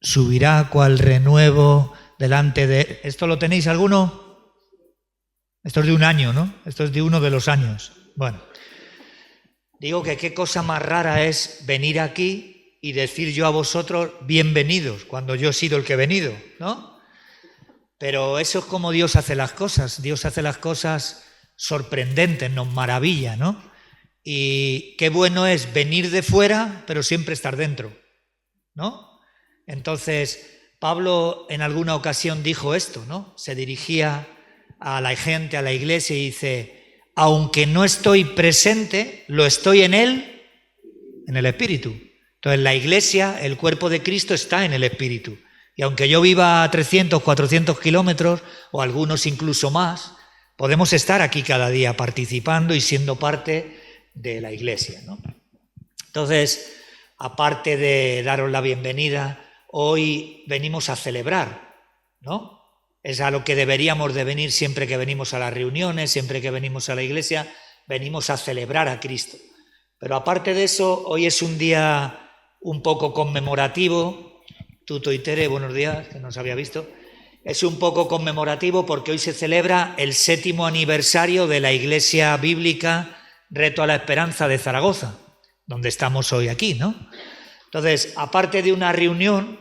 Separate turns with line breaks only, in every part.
subirá cual renuevo delante de... ¿Esto lo tenéis alguno? Esto es de un año, ¿no? Esto es de uno de los años. Bueno, digo que qué cosa más rara es venir aquí y decir yo a vosotros bienvenidos, cuando yo he sido el que he venido, ¿no? Pero eso es como Dios hace las cosas. Dios hace las cosas sorprendentes, nos maravilla, ¿no? Y qué bueno es venir de fuera, pero siempre estar dentro, ¿no? Entonces, Pablo en alguna ocasión dijo esto, ¿no? Se dirigía a la gente, a la iglesia, y dice: aunque no estoy presente, lo estoy en él, en el Espíritu. Entonces, la iglesia, el cuerpo de Cristo, está en el Espíritu. Y aunque yo viva a 300, 400 kilómetros, o algunos incluso más, podemos estar aquí cada día participando y siendo parte de la iglesia, ¿no? Entonces, aparte de daros la bienvenida, hoy venimos a celebrar, ¿no? Es a lo que deberíamos de venir siempre que venimos a las reuniones, siempre que venimos a la iglesia, venimos a celebrar a Cristo. Pero aparte de eso, hoy es un día un poco conmemorativo. Tuto y Tere, buenos días, que no os había visto. Es un poco conmemorativo porque hoy se celebra el 7º aniversario de la Iglesia Bíblica Reto a la Esperanza de Zaragoza, donde estamos hoy aquí, ¿no? Entonces, aparte de una reunión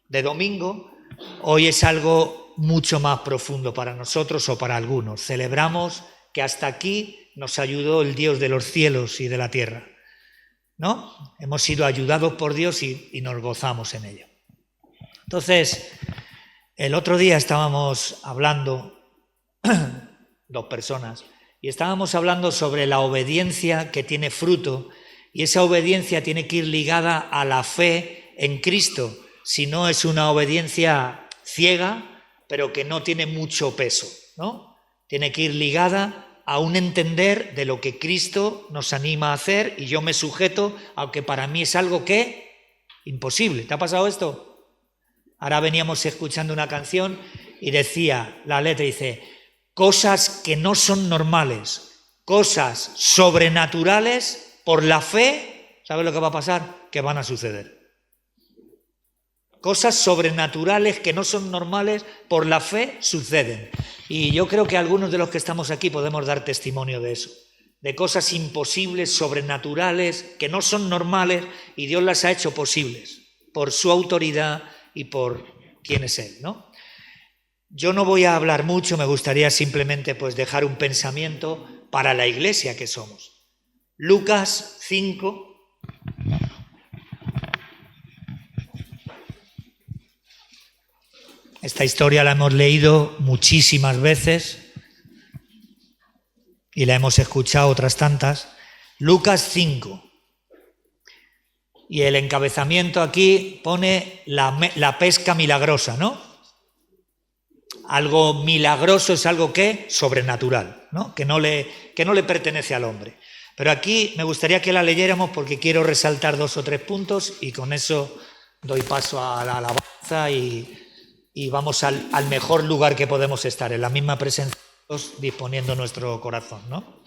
de domingo, hoy es algo mucho más profundo para nosotros o para algunos. Celebramos que hasta aquí nos ayudó el Dios de los cielos y de la tierra, ¿no? Hemos sido ayudados por Dios y nos gozamos en ello. Entonces, el otro día estábamos hablando, 2 personas, y estábamos hablando sobre la obediencia que tiene fruto, y esa obediencia tiene que ir ligada a la fe en Cristo, si no es una obediencia ciega, pero que no tiene mucho peso, ¿no? Tiene que ir ligada a un entender de lo que Cristo nos anima a hacer, y yo me sujeto, aunque para mí es algo que imposible. ¿Te ha pasado esto? Ahora veníamos escuchando una canción y decía, la letra dice, cosas que no son normales, cosas sobrenaturales por la fe, ¿sabes lo que va a pasar? Que van a suceder. Cosas sobrenaturales que no son normales por la fe suceden. Y yo creo que algunos de los que estamos aquí podemos dar testimonio de eso, de cosas imposibles, sobrenaturales, que no son normales y Dios las ha hecho posibles por su autoridad y por quién es Él, ¿no? Yo no voy a hablar mucho, me gustaría simplemente pues dejar un pensamiento para la iglesia que somos. Lucas 5. Esta historia la hemos leído muchísimas veces y la hemos escuchado otras tantas. Lucas 5. Y el encabezamiento aquí pone la pesca milagrosa, ¿no? Algo milagroso es algo que sobrenatural, ¿no? Que no le pertenece al hombre. Pero aquí me gustaría que la leyéramos porque quiero resaltar 2 o 3 puntos y con eso doy paso a la alabanza y vamos al mejor lugar que podemos estar, en la misma presencia de Dios, disponiendo nuestro corazón, ¿no?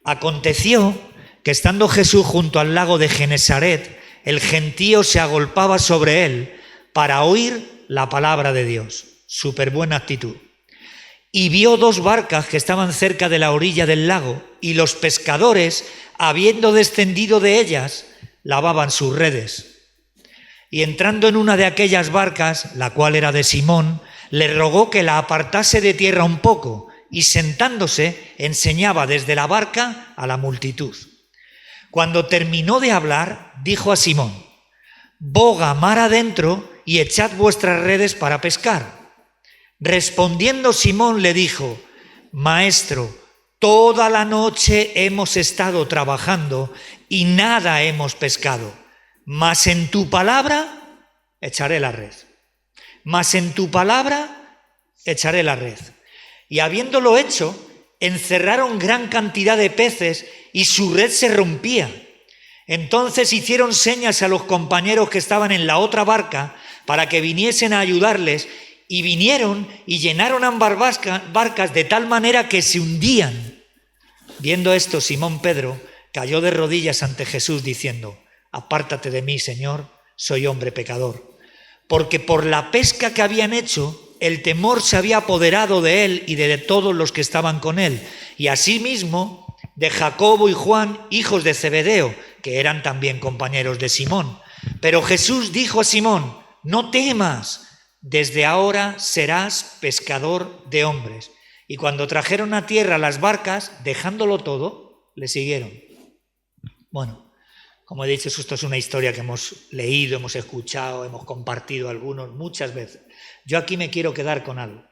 Aconteció que estando Jesús junto al lago de Genesaret, el gentío se agolpaba sobre él para oír la palabra de Dios. Súper buena actitud. Y vio 2 barcas que estaban cerca de la orilla del lago, y los pescadores, habiendo descendido de ellas, lavaban sus redes. Y entrando en una de aquellas barcas, la cual era de Simón, le rogó que la apartase de tierra un poco, y sentándose enseñaba desde la barca a la multitud. Cuando terminó de hablar, dijo a Simón: boga mar adentro y echad vuestras redes para pescar. Respondiendo Simón le dijo: Maestro, toda la noche hemos estado trabajando y nada hemos pescado, mas en tu palabra echaré la red. Mas en tu palabra echaré la red. Y habiéndolo hecho, encerraron gran cantidad de peces y su red se rompía. Entonces hicieron señas a los compañeros que estaban en la otra barca para que viniesen a ayudarles, y vinieron y llenaron ambas barcas de tal manera que se hundían. Viendo esto, Simón Pedro cayó de rodillas ante Jesús diciendo: apártate de mí, Señor, soy hombre pecador. porque por la pesca que habían hecho, el temor se había apoderado de él y de todos los que estaban con él, y asimismo de Jacobo y Juan, hijos de Zebedeo, que eran también compañeros de Simón. Pero Jesús dijo a Simón: no temas, desde ahora serás pescador de hombres. Y cuando trajeron a tierra las barcas, dejándolo todo, le siguieron. Bueno, como he dicho, esto es una historia que hemos leído, hemos escuchado, hemos compartido algunos muchas veces. Yo aquí me quiero quedar con algo.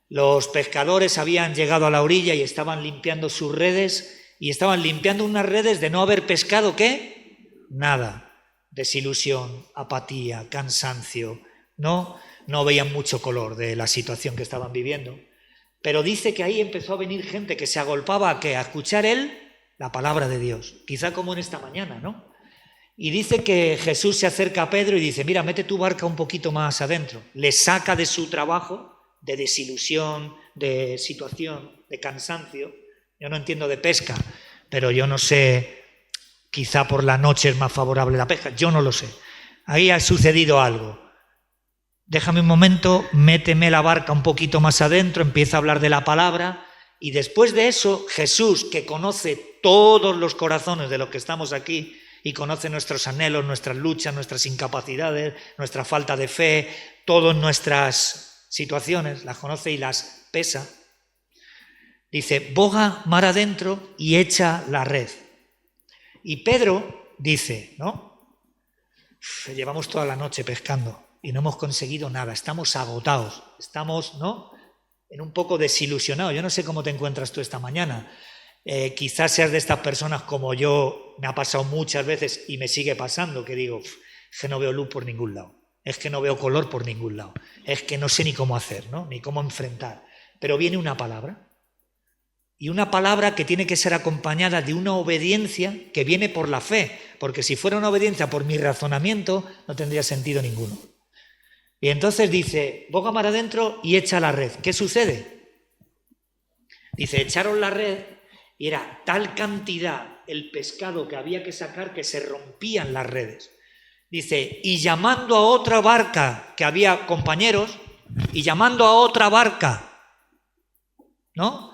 Los pescadores habían llegado a la orilla y estaban limpiando sus redes, y estaban limpiando unas redes de no haber pescado, ¿qué? Nada. Desilusión, apatía, cansancio, no veían mucho color de la situación que estaban viviendo. Pero dice que ahí empezó a venir gente que se agolpaba a escuchar él la palabra de Dios, quizá como en esta mañana, ¿no? Y dice que Jesús se acerca a Pedro y dice: mira, mete tu barca un poquito más adentro. Le saca de su trabajo, de desilusión, de situación, de cansancio. Yo no entiendo de pesca, pero yo no sé, quizá por la noche es más favorable la pesca, yo no lo sé. Ahí ha sucedido algo. Déjame un momento, méteme la barca un poquito más adentro, empieza a hablar de la palabra, y después de eso, Jesús, que conoce todos los corazones de los que estamos aquí y conoce nuestros anhelos, nuestras luchas, nuestras incapacidades, nuestra falta de fe, todas nuestras situaciones, las conoce y las pesa. Dice: boga mar adentro y echa la red. Y Pedro dice, ¿no? Llevamos toda la noche pescando y no hemos conseguido nada, estamos agotados, estamos, ¿no?, en un poco desilusionados. Yo no sé cómo te encuentras tú esta mañana. Quizás seas de estas personas como yo, me ha pasado muchas veces y me sigue pasando, que digo: es que no veo luz por ningún lado, es que no veo color por ningún lado, es que no sé ni cómo hacer, ¿no?, ni cómo enfrentar. Pero viene una palabra. Y una palabra que tiene que ser acompañada de una obediencia que viene por la fe, porque si fuera una obediencia por mi razonamiento no tendría sentido ninguno. Y entonces dice: boga mar adentro y echa la red. ¿Qué sucede? Dice: echaron la red y era tal cantidad el pescado que había que sacar que se rompían las redes. Dice: y llamando a otra barca, que había compañeros, y llamando a otra barca, ¿no?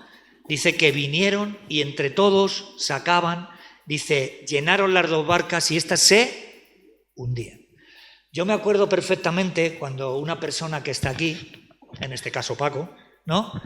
Dice que vinieron y entre todos sacaban, dice, llenaron las dos barcas y éstas se hundían. Yo me acuerdo perfectamente cuando una persona que está aquí, en este caso Paco, ¿no?,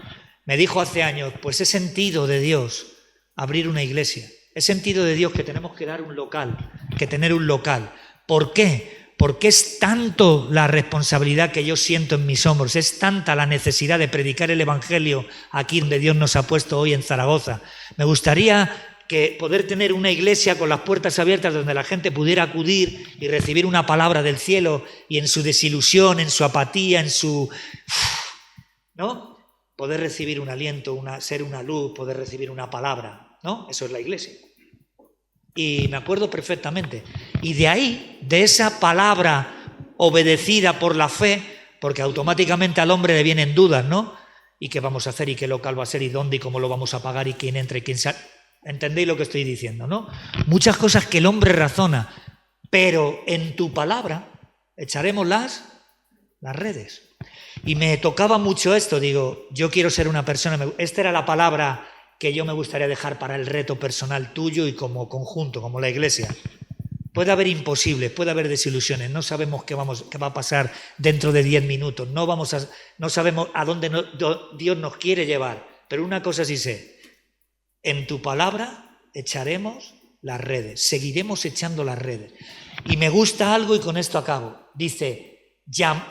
me dijo hace años: pues he sentido de Dios abrir una iglesia, he sentido de Dios que tenemos que dar un local, que tener un local. ¿Por qué? Porque es tanto la responsabilidad que yo siento en mis hombros, es tanta la necesidad de predicar el Evangelio aquí donde Dios nos ha puesto hoy en Zaragoza. Me gustaría poder tener una iglesia con las puertas abiertas donde la gente pudiera acudir y recibir una palabra del cielo, y en su desilusión, en su apatía, en su... ¿no?, poder recibir un aliento, ser una luz, poder recibir una palabra, ¿no? Eso es la iglesia. Y me acuerdo perfectamente. Y de ahí, de esa palabra obedecida por la fe, porque automáticamente al hombre le vienen dudas, ¿no? ¿Y qué vamos a hacer? ¿Y qué local va a ser? ¿Y dónde? ¿Y cómo lo vamos a pagar? ¿Y quién entra? ¿Y quién sale? ¿Entendéis lo que estoy diciendo, no? Muchas cosas que el hombre razona, pero en tu palabra echaremos las redes. Y me tocaba mucho esto, digo, yo quiero ser una persona, esta era la palabra que yo me gustaría dejar para el reto personal tuyo y como conjunto, como la iglesia. Puede haber imposibles, puede haber desilusiones, no sabemos qué va a pasar dentro de 10 minutos, no sabemos a dónde Dios nos quiere llevar, pero una cosa sí sé: en tu palabra echaremos las redes, seguiremos echando las redes. Y me gusta algo y con esto acabo. Dice,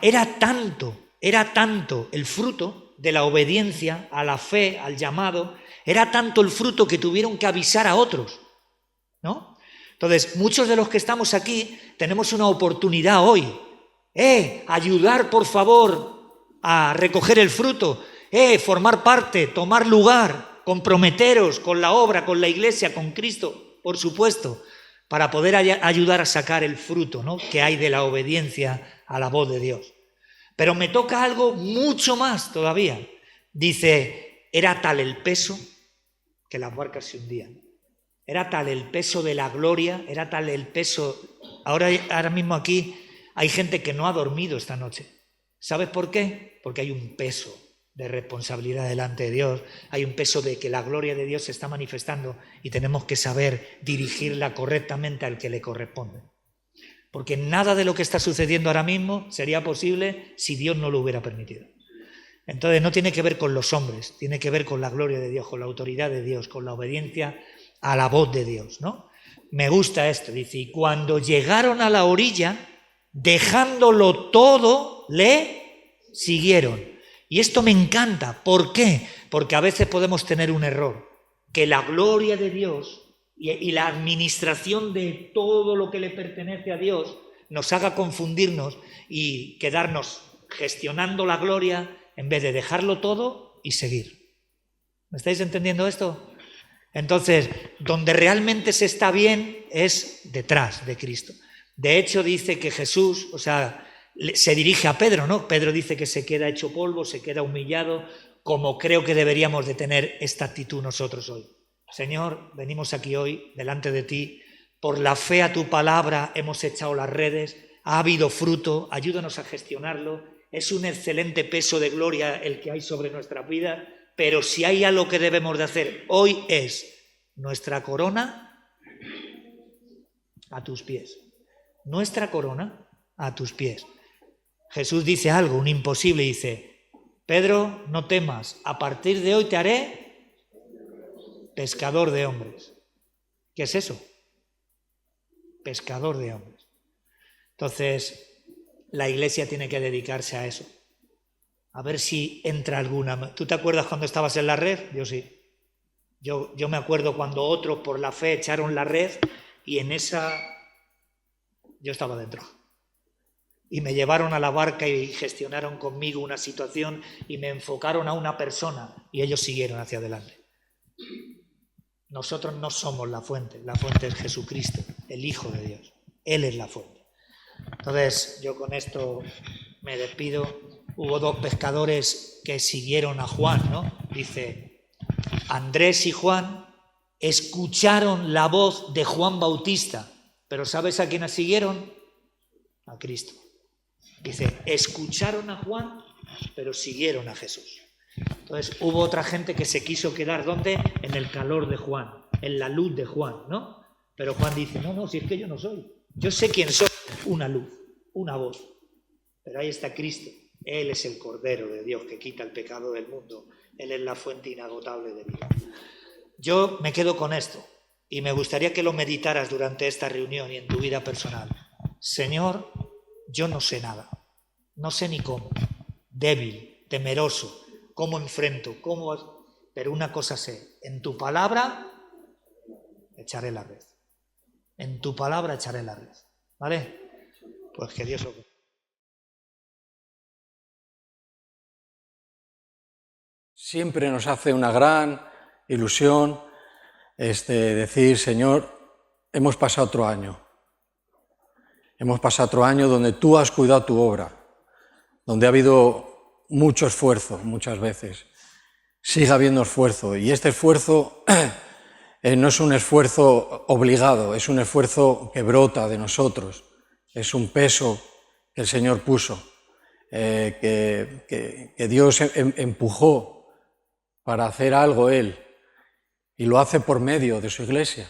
era tanto el fruto de la obediencia a la fe, al llamado, era tanto el fruto que tuvieron que avisar a otros, ¿no? Entonces, muchos de los que estamos aquí tenemos una oportunidad hoy. Ayudar, por favor, a recoger el fruto. Formar parte, tomar lugar, comprometeros con la obra, con la iglesia, con Cristo, por supuesto, para poder ayudar a sacar el fruto, ¿no?, que hay de la obediencia a la voz de Dios. Pero me toca algo mucho más todavía. Dice, era tal el peso que las barcas se hundían. Era tal el peso de la gloria, era tal el peso... Ahora mismo aquí Hay gente que no ha dormido esta noche. ¿Sabes por qué? Porque hay un peso de responsabilidad delante de Dios, hay un peso de que la gloria de Dios se está manifestando y tenemos que saber dirigirla correctamente al que le corresponde. Porque nada de lo que está sucediendo ahora mismo sería posible si Dios no lo hubiera permitido. Entonces no tiene que ver con los hombres, tiene que ver con la gloria de Dios, con la autoridad de Dios, con la obediencia a la voz de Dios, ¿no? Me gusta esto, dice, y cuando llegaron a la orilla, dejándolo todo, le siguieron. Y esto me encanta. ¿Por qué? Porque a veces podemos tener un error, que la gloria de Dios y la administración de todo lo que le pertenece a Dios nos haga confundirnos y quedarnos gestionando la gloria en vez de dejarlo todo y seguir. ¿Me estáis entendiendo esto? Entonces, donde realmente se está bien es detrás de Cristo. De hecho, dice que Jesús, se dirige a Pedro, ¿no? Pedro dice que se queda hecho polvo, se queda humillado, como creo que deberíamos de tener esta actitud nosotros hoy. Señor, venimos aquí hoy delante de ti, por la fe a tu palabra hemos echado las redes, ha habido fruto, ayúdanos a gestionarlo, es un excelente peso de gloria el que hay sobre nuestra vida, pero si hay algo que debemos de hacer hoy es nuestra corona a tus pies. Nuestra corona a tus pies. Jesús dice algo, un imposible, dice, Pedro, no temas, a partir de hoy te haré pescador de hombres. ¿Qué es eso? Pescador de hombres. Entonces, la Iglesia tiene que dedicarse a eso. A ver si entra alguna. ¿Tú te acuerdas cuando estabas en la red? Yo sí. Yo me acuerdo cuando otros por la fe echaron la red y en esa yo estaba dentro. Y me llevaron a la barca y gestionaron conmigo una situación y me enfocaron a una persona y ellos siguieron hacia adelante. Nosotros no somos la fuente es Jesucristo, el Hijo de Dios. Él es la fuente. Entonces, yo con esto me despido. Hubo 2 pescadores que siguieron a Juan, ¿no? Dice, Andrés y Juan escucharon la voz de Juan Bautista, pero ¿sabes a quién siguieron? A Cristo. Dice, escucharon a Juan, pero siguieron a Jesús. Entonces hubo otra gente que se quiso quedar, ¿dónde? En el calor de Juan, en la luz de Juan, ¿no? Pero Juan dice, no, si es que yo no soy. Yo sé quién soy, una luz, una voz. Pero ahí está Cristo. Él es el Cordero de Dios que quita el pecado del mundo. Él es la fuente inagotable de vida. Yo me quedo con esto y me gustaría que lo meditaras durante esta reunión y en tu vida personal. Señor, yo no sé nada, no sé ni cómo, débil, temeroso, cómo enfrento, pero una cosa sé, en tu palabra echaré la red. En tu palabra echaré la red. ¿Vale? Pues que Dios lo bendiga.
Siempre nos hace una gran ilusión decir, Señor, hemos pasado otro año. Hemos pasado otro año donde tú has cuidado tu obra, donde ha habido mucho esfuerzo muchas veces. Sigue habiendo esfuerzo y este esfuerzo no es un esfuerzo obligado, es un esfuerzo que brota de nosotros, es un peso que el Señor puso, que Dios empujó para hacer algo Él, y lo hace por medio de su Iglesia,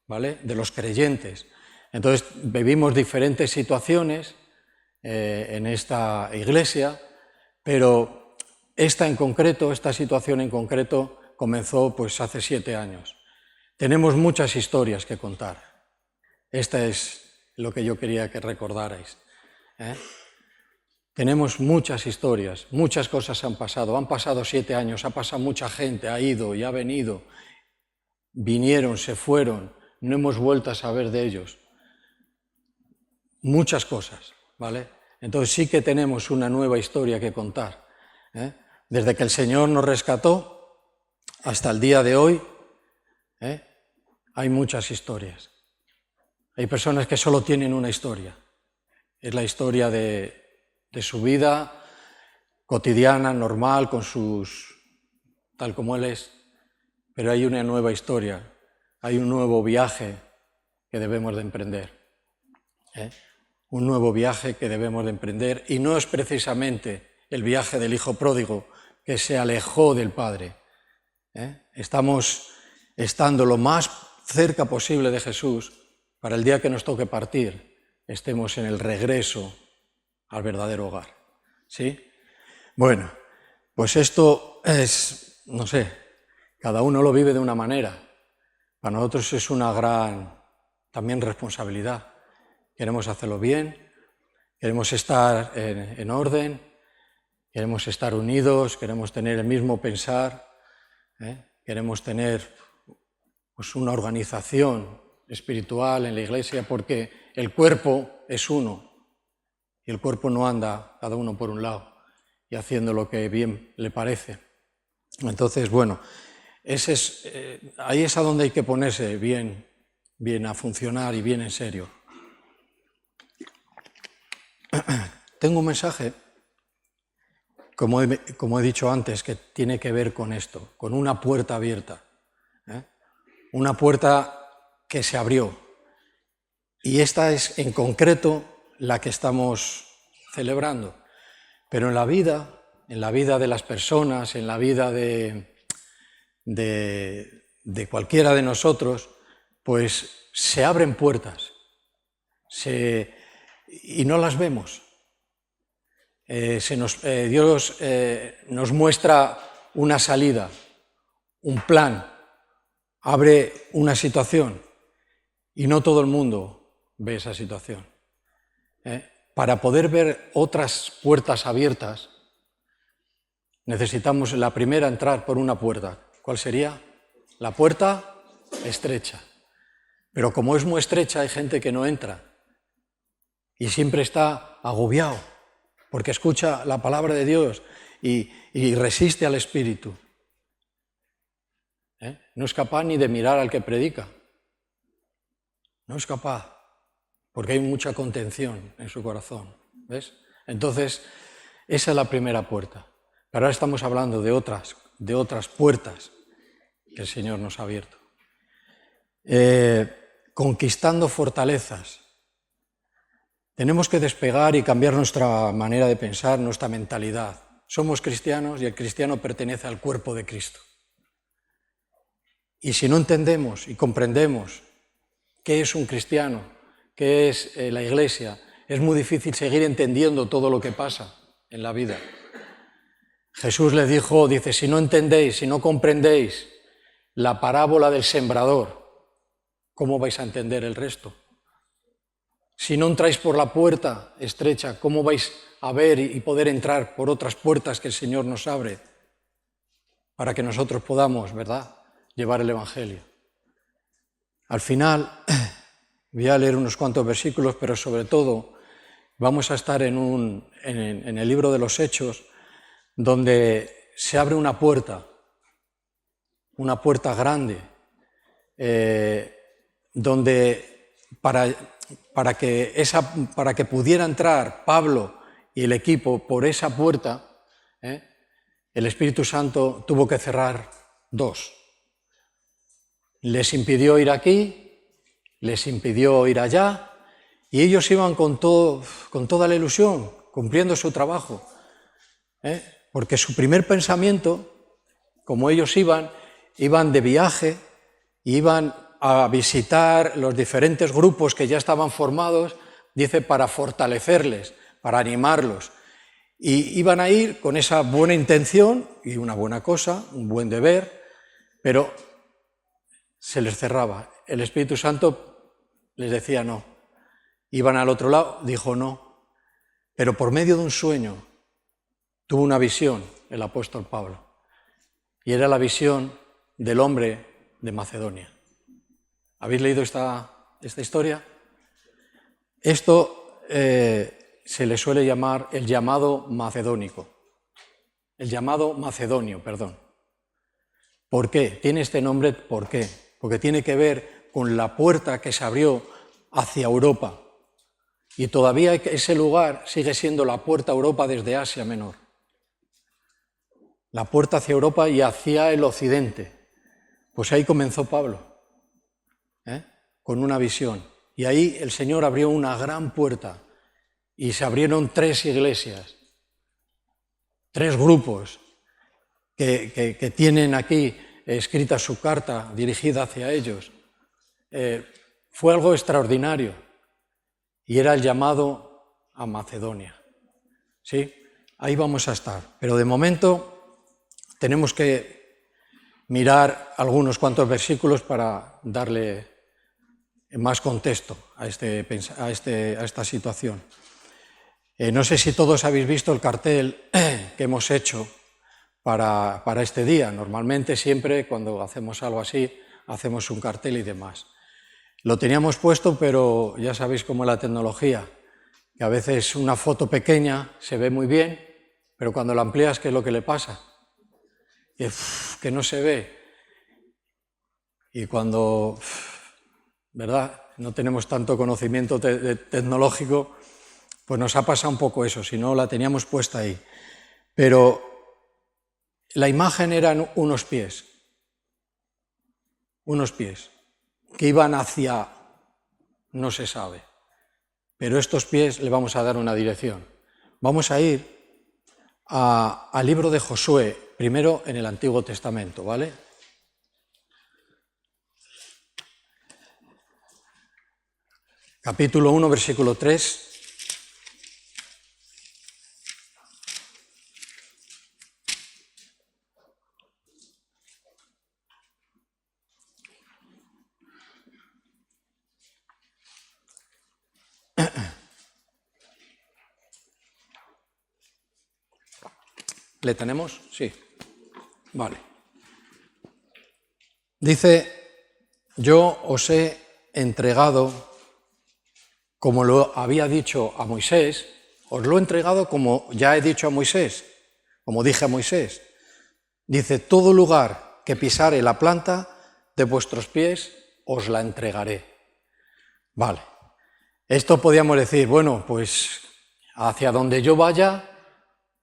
¿vale? De los creyentes. Entonces vivimos diferentes situaciones en esta Iglesia, pero esta situación en concreto comenzó pues hace 7 años. Tenemos muchas historias que contar. Esta es lo que yo quería que recordarais. Tenemos muchas historias, muchas cosas han pasado 7 años, ha pasado mucha gente, ha ido y ha venido, vinieron, se fueron, no hemos vuelto a saber de ellos. Muchas cosas, ¿vale? Entonces sí que tenemos una nueva historia que contar. Desde que el Señor nos rescató hasta el día de hoy, hay muchas historias. Hay personas que solo tienen una historia. Es la historia de su vida cotidiana, normal, tal como Él es. Pero hay una nueva historia, hay un nuevo viaje que debemos de emprender. un nuevo viaje que debemos de emprender, y no es precisamente el viaje del hijo pródigo que se alejó del Padre. Estamos estando lo más cerca posible de Jesús para el día que nos toque partir, estemos en el regreso al verdadero hogar. ¿Sí? Bueno, pues esto es, no sé, cada uno lo vive de una manera. Para nosotros es una gran también responsabilidad. Queremos hacerlo bien, queremos estar en orden, queremos estar unidos, queremos tener el mismo pensar, queremos tener pues, una organización espiritual en la iglesia, porque el cuerpo es uno y el cuerpo no anda cada uno por un lado y haciendo lo que bien le parece. Entonces, bueno, ahí es a donde hay que ponerse bien a funcionar y bien en serio. Tengo un mensaje, como he dicho antes, que tiene que ver con esto, con una puerta abierta. Una puerta que se abrió. Y esta es en concreto la que estamos celebrando. Pero en la vida de las personas, en la vida de cualquiera de nosotros, pues se abren puertas y no las vemos. Dios nos muestra una salida, un plan, abre una situación y no todo el mundo ve esa situación. Para poder ver otras puertas abiertas, necesitamos la primera entrar por una puerta. ¿Cuál sería? La puerta estrecha. Pero como es muy estrecha, hay gente que no entra y siempre está agobiado porque escucha la palabra de Dios y resiste al Espíritu. No es capaz ni de mirar al que predica. No es capaz, porque hay mucha contención en su corazón. ¿Ves? Entonces, esa es la primera puerta. Pero ahora estamos hablando de otras puertas que el Señor nos ha abierto. Conquistando fortalezas. Tenemos que despegar y cambiar nuestra manera de pensar, nuestra mentalidad. Somos cristianos y el cristiano pertenece al cuerpo de Cristo. Y si no entendemos y comprendemos qué es un cristiano, qué es la Iglesia, es muy difícil seguir entendiendo todo lo que pasa en la vida. Jesús le dice, si no entendéis, si no comprendéis la parábola del sembrador, ¿cómo vais a entender el resto? Si no entráis por la puerta estrecha, ¿cómo vais a ver y poder entrar por otras puertas que el Señor nos abre para que nosotros podamos, ¿verdad?, llevar el Evangelio? Al final, voy a leer unos cuantos versículos, pero sobre todo vamos a estar en el libro de los Hechos, donde se abre una puerta grande, donde para que pudiera entrar Pablo y el equipo por esa puerta, el Espíritu Santo tuvo que cerrar dos. Les impidió ir aquí, les impidió ir allá, y ellos iban con toda la ilusión, cumpliendo su trabajo. Porque su primer pensamiento, como ellos iban de viaje, iban a visitar los diferentes grupos que ya estaban formados, dice, para fortalecerles, para animarlos. Y iban a ir con esa buena intención y una buena cosa, un buen deber, pero se les cerraba. El Espíritu Santo les decía no. Iban al otro lado, dijo no. Pero por medio de un sueño tuvo una visión el apóstol Pablo. Y era la visión del hombre de Macedonia. ¿Habéis leído esta historia? Esto se le suele llamar el llamado macedónico. El llamado macedonio, perdón. ¿Por qué? Tiene este nombre, ¿por qué? Porque tiene que ver con la puerta que se abrió hacia Europa. Y todavía ese lugar sigue siendo la puerta a Europa desde Asia Menor. La puerta hacia Europa y hacia el occidente. Pues ahí comenzó Pablo, con una visión. Y ahí el Señor abrió una gran puerta y se abrieron 3 iglesias, 3 grupos que tienen aquí escrita su carta dirigida hacia ellos. Fue algo extraordinario y era el llamado a Macedonia. ¿Sí? Ahí vamos a estar, pero de momento tenemos que mirar algunos cuantos versículos para darle más contexto a esta situación. No sé si todos habéis visto el cartel que hemos hecho para este día. Normalmente siempre cuando hacemos algo así, hacemos un cartel y demás. Lo teníamos puesto, pero ya sabéis cómo es la tecnología, que a veces una foto pequeña se ve muy bien, pero cuando la amplías, ¿qué es lo que le pasa? Que no se ve. Y cuando, ¿verdad?, no tenemos tanto conocimiento tecnológico, pues nos ha pasado un poco eso, si no la teníamos puesta ahí. Pero la imagen eran unos pies que iban hacia, no se sabe, pero estos pies le vamos a dar una dirección. Vamos a ir al libro de Josué, primero en el Antiguo Testamento, ¿vale? Capítulo 1, versículo 3. ¿Le tenemos? Sí. Vale. Dice, yo os he entregado, como lo había dicho a Moisés, os lo he entregado como ya he dicho a Moisés, como dije a Moisés. Dice, todo lugar que pisare la planta de vuestros pies, os la entregaré. Vale. Esto podríamos decir, bueno, pues hacia donde yo vaya,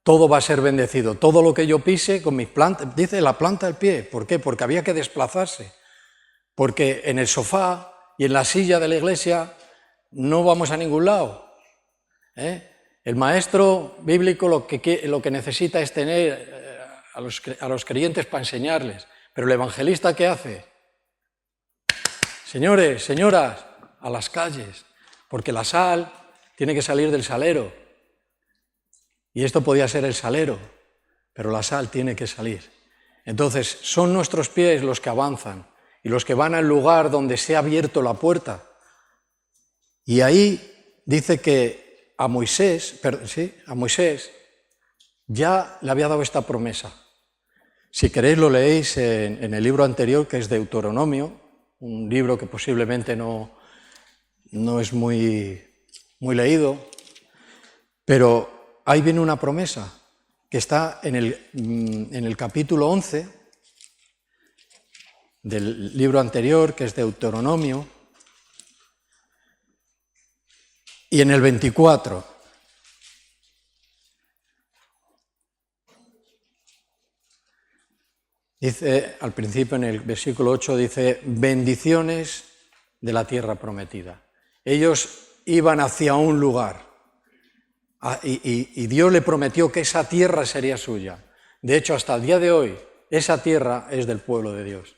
todo va a ser bendecido. Todo lo que yo pise con mis plantas, dice la planta del pie. ¿Por qué? Porque había que desplazarse. Porque en el sofá y en la silla de la iglesia no vamos a ningún lado. El maestro bíblico lo que necesita es tener a los creyentes para enseñarles. Pero el evangelista, ¿qué hace? Señores, señoras, a las calles. Porque la sal tiene que salir del salero. Y esto podía ser el salero, pero la sal tiene que salir. Entonces, son nuestros pies los que avanzan y los que van al lugar donde se ha abierto la puerta. Y ahí dice que a Moisés ya le había dado esta promesa. Si queréis lo leéis en el libro anterior, que es Deuteronomio, un libro que posiblemente no es muy leído, pero ahí viene una promesa que está en el capítulo 11 del libro anterior, que es Deuteronomio, y en el 24. Dice, al principio en el versículo 8, dice, bendiciones de la tierra prometida. Ellos iban hacia un lugar. Y Dios le prometió que esa tierra sería suya. De hecho, hasta el día de hoy, esa tierra es del pueblo de Dios.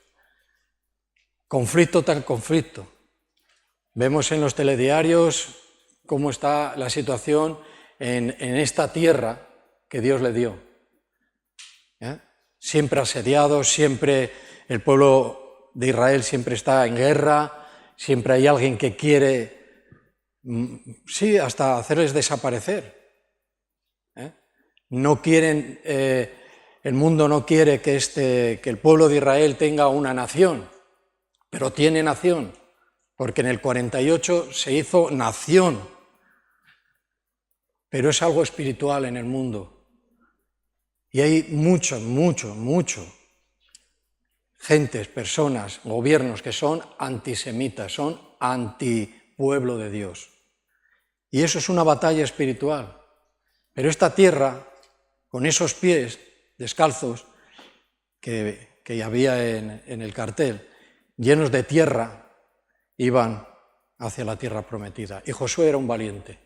Conflicto tras conflicto. Vemos en los telediarios cómo está la situación en esta tierra que Dios le dio. Siempre asediado, siempre el pueblo de Israel siempre está en guerra, siempre hay alguien que quiere... Sí, hasta hacerles desaparecer. No quieren, el mundo no quiere que el pueblo de Israel tenga una nación, pero tiene nación, porque en el 48 se hizo nación, pero es algo espiritual en el mundo. Y hay mucho, gentes, personas, gobiernos que son antisemitas, son antipueblo de Dios. Y eso es una batalla espiritual. Pero esta tierra, con esos pies descalzos que había en el cartel, llenos de tierra, iban hacia la tierra prometida. Y Josué era un valiente.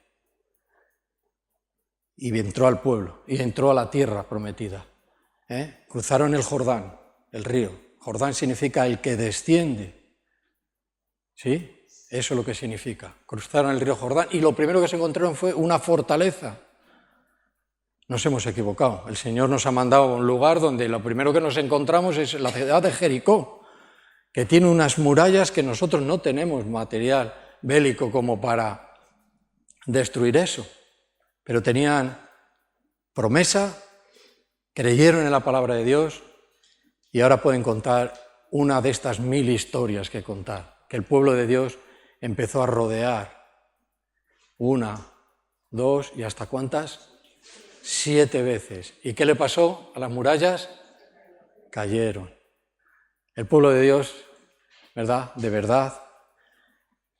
y entró al pueblo, y entró a la tierra prometida. Cruzaron el Jordán, el río. Jordán significa el que desciende. ¿Sí? Eso es lo que significa. Cruzaron el río Jordán y lo primero que se encontraron fue una fortaleza. Nos hemos equivocado. El Señor nos ha mandado a un lugar donde lo primero que nos encontramos es la ciudad de Jericó, que tiene unas murallas que nosotros no tenemos material bélico como para destruir eso. Pero tenían promesa, creyeron en la palabra de Dios y ahora pueden contar una de estas 1000 historias que contar, que el pueblo de Dios empezó a rodear 1, 2 y ¿hasta cuántas? 7 veces. ¿Y qué le pasó a las murallas? Cayeron. El pueblo de Dios, ¿verdad? De verdad,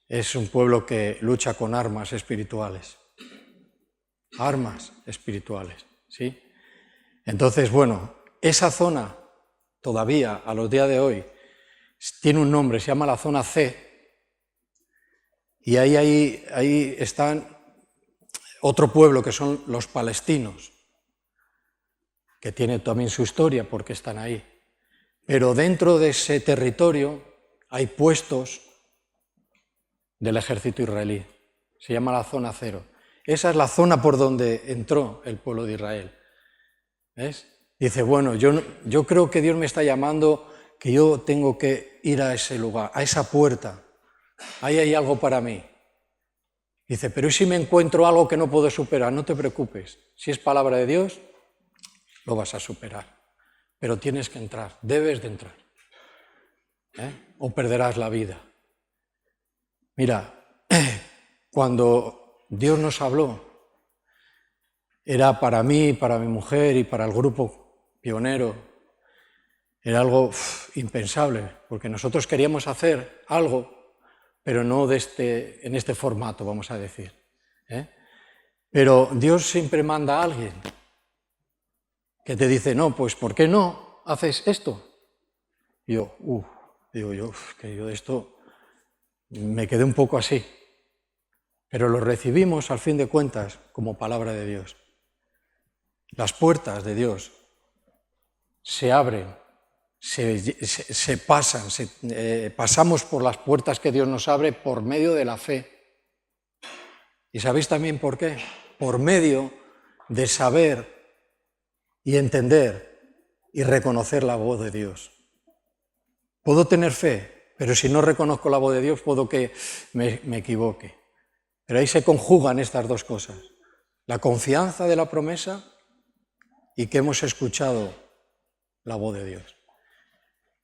es un pueblo que lucha con armas espirituales. Armas espirituales, ¿sí? Entonces, bueno, esa zona todavía a los días de hoy tiene un nombre, se llama la zona C. Y ahí están otro pueblo que son los palestinos, que tiene también su historia porque están ahí. Pero dentro de ese territorio hay puestos del ejército israelí. Se llama la zona 0. Esa es la zona por donde entró el pueblo de Israel. ¿Ves? Dice, bueno, yo creo que Dios me está llamando, que yo tengo que ir a ese lugar, a esa puerta. Ahí hay algo para mí. Dice, pero ¿y si me encuentro algo que no puedo superar? No te preocupes. Si es palabra de Dios, lo vas a superar. Pero tienes que entrar, debes de entrar. O perderás la vida. Mira, cuando Dios nos habló, era para mí, para mi mujer y para el grupo pionero, era algo impensable, porque nosotros queríamos hacer algo, pero no en este formato, vamos a decir. Pero Dios siempre manda a alguien que te dice, no, pues ¿por qué no haces esto? Y yo, que yo de esto me quedé un poco así. Pero lo recibimos, al fin de cuentas, como palabra de Dios. Las puertas de Dios se abren, se pasan, pasamos por las puertas que Dios nos abre por medio de la fe. ¿Y sabéis también por qué? Por medio de saber y entender y reconocer la voz de Dios. Puedo tener fe, pero si no reconozco la voz de Dios, puedo que me equivoque. Pero ahí se conjugan estas dos cosas. La confianza de la promesa y que hemos escuchado la voz de Dios.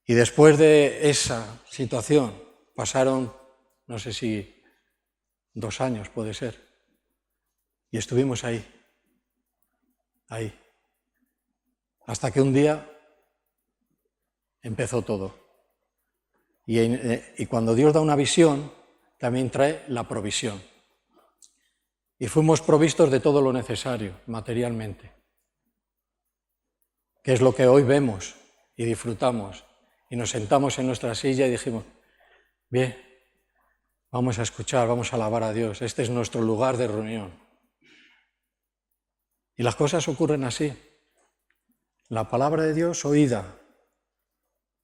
Y después de esa situación pasaron, no sé si 2 años puede ser, y estuvimos ahí, hasta que un día empezó todo. Y cuando Dios da una visión, también trae la provisión. Y fuimos provistos de todo lo necesario, materialmente, que es lo que hoy vemos y disfrutamos. Y nos sentamos en nuestra silla y dijimos, bien, vamos a escuchar, vamos a alabar a Dios, este es nuestro lugar de reunión. Y las cosas ocurren así. La palabra de Dios oída,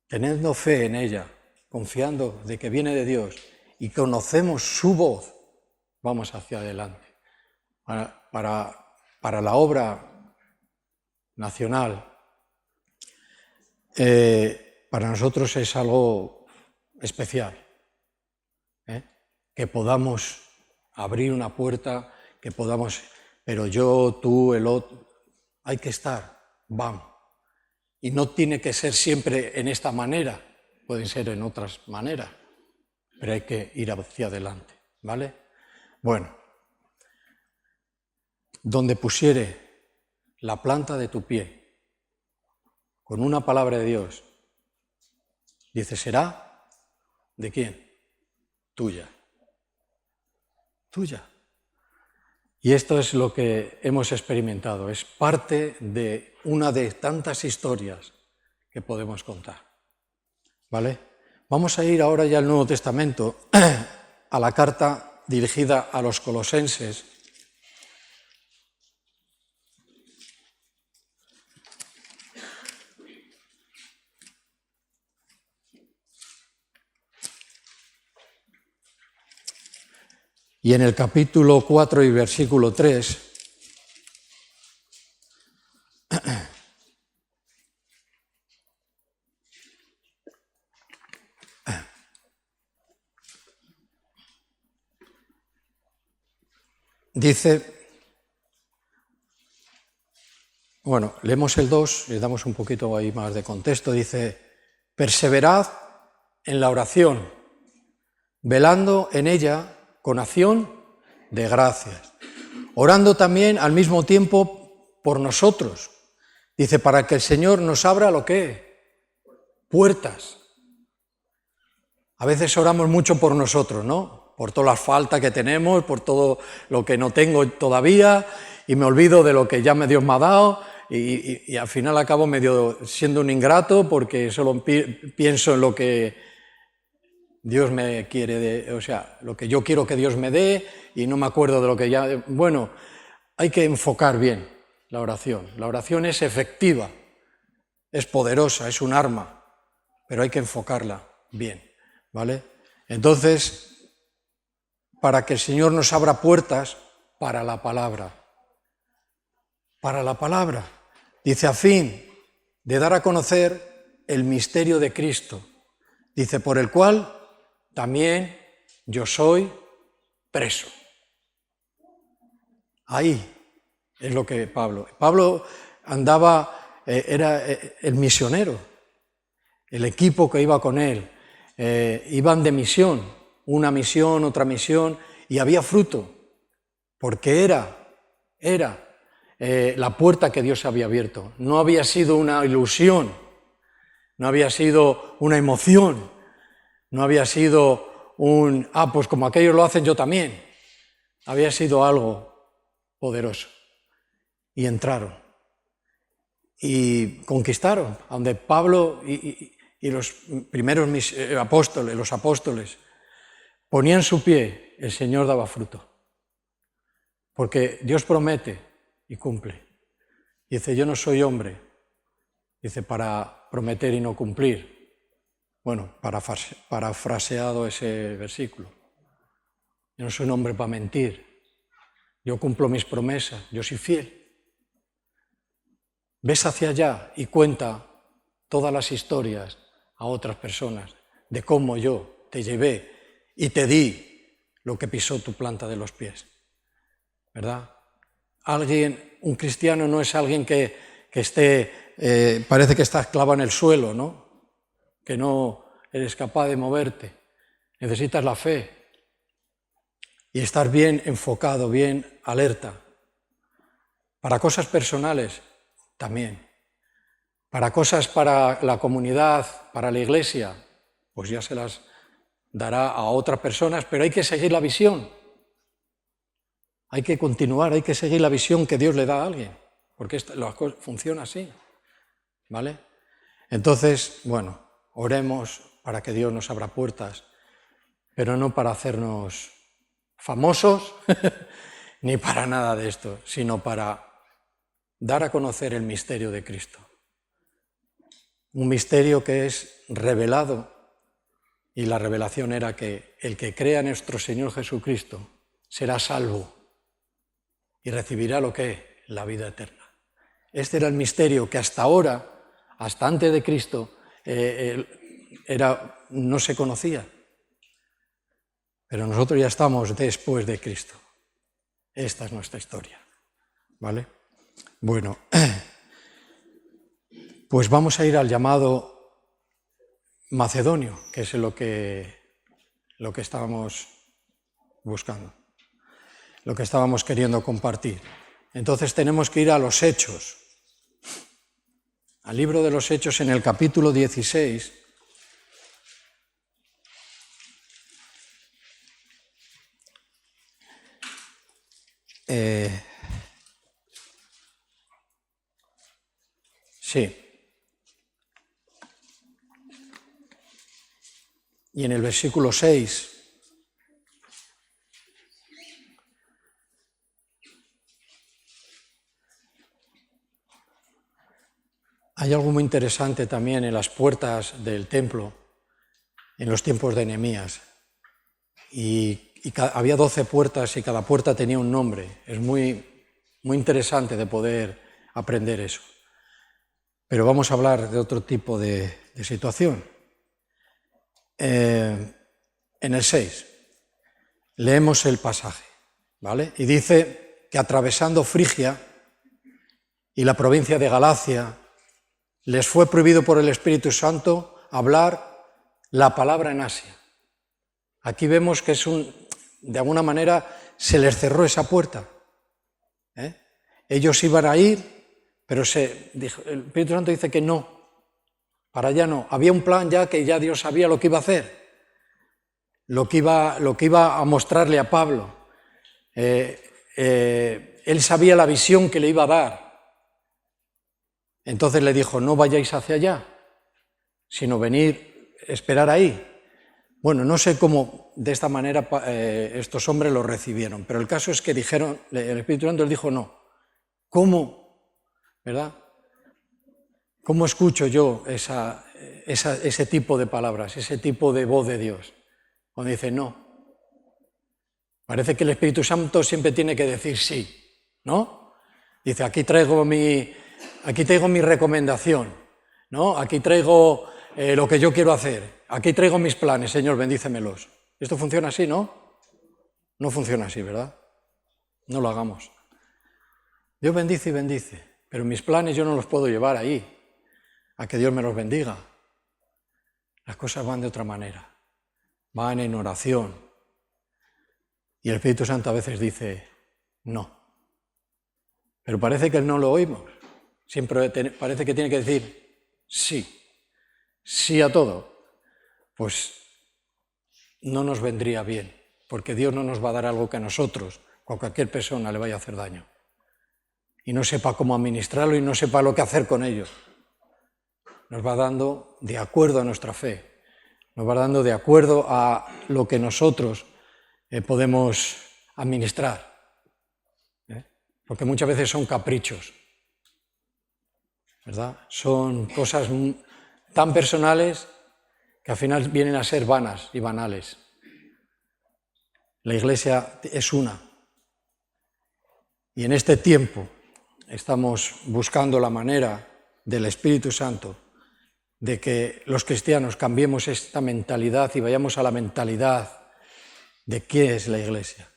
teniendo fe en ella, confiando de que viene de Dios y conocemos su voz, vamos hacia adelante. Para la obra nacional, para nosotros es algo especial, que podamos abrir una puerta, que podamos, pero yo, tú, el otro, hay que estar, vamos. Y no tiene que ser siempre en esta manera, pueden ser en otras maneras, pero hay que ir hacia adelante, ¿vale? Bueno, donde pusiere la planta de tu pie, con una palabra de Dios, dice, ¿será de quién? Tuya. Tuya. Y esto es lo que hemos experimentado, es parte de una de tantas historias que podemos contar. ¿Vale? Vamos a ir ahora ya al Nuevo Testamento, a la carta dirigida a los colosenses. y en el capítulo 4 y versículo 3, dice, bueno, leemos el 2, le damos un poquito ahí más de contexto, dice, perseverad en la oración, velando en ella con acción de gracias, orando también al mismo tiempo por nosotros. Dice, para que el Señor nos abra ¿lo qué? Puertas. A veces oramos mucho por nosotros, ¿no? Por todas las faltas que tenemos, por todo lo que no tengo todavía, y me olvido de lo que ya Dios me ha dado, y al final acabo medio siendo un ingrato porque solo pienso en lo que Dios me quiere, o sea, lo que yo quiero que Dios me dé, y no me acuerdo de lo que ya... Bueno, hay que enfocar bien la oración. La oración es efectiva, es poderosa, es un arma, pero hay que enfocarla bien, ¿vale? Entonces, para que el Señor nos abra puertas para la palabra. Para la palabra. Dice, a fin de dar a conocer el misterio de Cristo. Dice, por el cual también yo soy preso. Ahí es lo que Pablo andaba, era el misionero, el equipo que iba con él, iban de misión, una misión, otra misión, y había fruto, porque era la puerta que Dios había abierto. No había sido una ilusión, no había sido una emoción, no había sido pues como aquellos lo hacen yo también. Había sido algo poderoso. Y entraron. Y conquistaron, donde Pablo y los primeros apóstoles, los apóstoles, ponían su pie, el Señor daba fruto. Porque Dios promete y cumple. Dice, yo no soy hombre, dice, para prometer y no cumplir. Bueno, parafraseado ese versículo. Yo no soy un hombre para mentir. Yo cumplo mis promesas, yo soy fiel. Ves hacia allá y cuenta todas las historias a otras personas de cómo yo te llevé y te di lo que pisó tu planta de los pies. ¿Verdad? Un cristiano no es alguien que esté, parece que está clavado en el suelo, ¿no? Que no eres capaz de moverte. Necesitas la fe y estar bien enfocado, bien alerta. Para cosas personales también. Para cosas para la comunidad, para la iglesia, pues ya se las dará a otras personas, pero hay que seguir la visión. Hay que continuar, hay que seguir la visión que Dios le da a alguien, porque la cosa funciona así, ¿vale? Entonces, bueno, oremos para que Dios nos abra puertas, pero no para hacernos famosos, ni para nada de esto, sino para dar a conocer el misterio de Cristo. Un misterio que es revelado, y la revelación era que el que crea en nuestro Señor Jesucristo será salvo y recibirá lo que es la vida eterna. Este era el misterio que hasta ahora, hasta antes de Cristo, no se conocía. Pero nosotros ya estamos después de Cristo. Esta es nuestra historia, ¿vale? Bueno, pues vamos a ir al llamado macedonio, que es lo que estábamos buscando, lo que estábamos queriendo compartir. Entonces tenemos que ir a los Hechos, al libro de los Hechos en el capítulo 16. Sí. Y en el versículo 6, hay algo muy interesante también en las puertas del templo, en los tiempos de Nehemías, y había 12 puertas y cada puerta tenía un nombre. Es muy interesante de poder aprender eso. Pero vamos a hablar de otro tipo de situación. En el 6 leemos el pasaje, ¿vale? Y dice que atravesando Frigia y la provincia de Galacia, les fue prohibido por el Espíritu Santo hablar la palabra en Asia. Aquí vemos que de alguna manera se les cerró esa puerta. Ellos iban a ir, pero el Espíritu Santo dice que no, para allá no. Había un plan ya que ya Dios sabía lo que iba a hacer, lo que iba a mostrarle a Pablo. Él sabía la visión que le iba a dar. Entonces le dijo, no vayáis hacia allá, sino venir, esperar ahí. Bueno, no sé cómo de esta manera estos hombres lo recibieron, pero el caso es que dijeron, el Espíritu Santo les dijo no. ¿Cómo? ¿Verdad? ¿Cómo escucho yo ese tipo de palabras, ese tipo de voz de Dios? Cuando dice no. Parece que el Espíritu Santo siempre tiene que decir sí, ¿no? Dice, aquí traigo mi recomendación, ¿no? Aquí traigo lo que yo quiero hacer. Aquí traigo mis planes, Señor, bendícemelos. ¿Esto funciona así, no? No funciona así, ¿verdad? No lo hagamos. Dios bendice y bendice, pero mis planes yo no los puedo llevar ahí, a que Dios me los bendiga. Las cosas van de otra manera, van en oración. Y el Espíritu Santo a veces dice, no. Pero parece que no lo oímos. Siempre parece que tiene que decir sí, sí a todo. Pues no nos vendría bien, porque Dios no nos va a dar algo que a nosotros o a cualquier persona le vaya a hacer daño. Y no sepa cómo administrarlo y no sepa lo que hacer con ello. Nos va dando de acuerdo a nuestra fe, nos va dando de acuerdo a lo que nosotros podemos administrar. Porque muchas veces son caprichos, ¿verdad? Son cosas tan personales que al final vienen a ser vanas y banales. La Iglesia es una. Y en este tiempo estamos buscando la manera del Espíritu Santo de que los cristianos cambiemos esta mentalidad y vayamos a la mentalidad de qué es la Iglesia.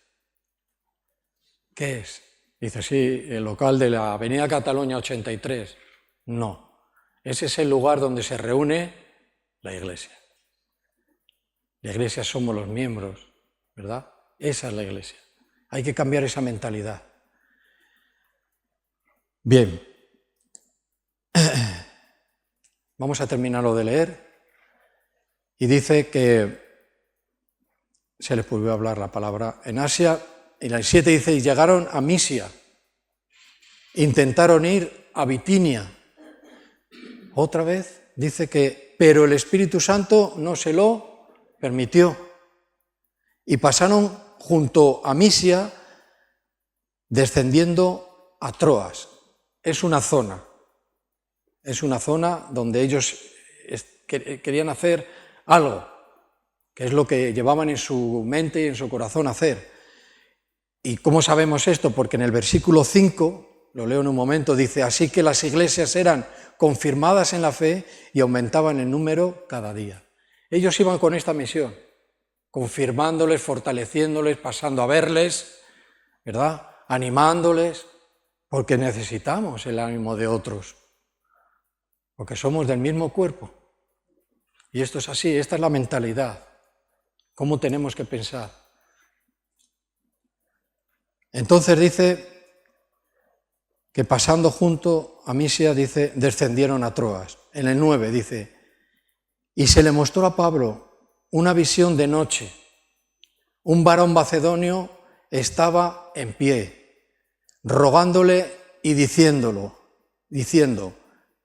¿Qué es? Dice, sí, el local de la Avenida Cataluña 83. No, ese es el lugar donde se reúne la Iglesia. La Iglesia somos los miembros, ¿verdad? Esa es la Iglesia. Hay que cambiar esa mentalidad. Bien. Vamos a terminarlo de leer. Y dice que se les volvió a hablar la palabra en Asia. Y en el 7 dice, y llegaron a Misia. Intentaron ir a Bitinia. Otra vez dice que, pero el Espíritu Santo no se lo permitió. Y pasaron junto a Misia, descendiendo a Troas. Es una zona donde ellos querían hacer algo, que es lo que llevaban en su mente y en su corazón hacer. ¿Y cómo sabemos esto? Porque en el versículo 5, lo leo en un momento, dice, así que las iglesias eran confirmadas en la fe y aumentaban en número cada día. Ellos iban con esta misión, confirmándoles, fortaleciéndoles, pasando a verles, ¿verdad? Animándoles, porque necesitamos el ánimo de otros, porque somos del mismo cuerpo. Y esto es así, esta es la mentalidad, cómo tenemos que pensar. Entonces dice que pasando junto a Misia, dice, descendieron a Troas. En el 9 dice, y se le mostró a Pablo una visión de noche. Un varón macedonio estaba en pie, rogándole y diciendo,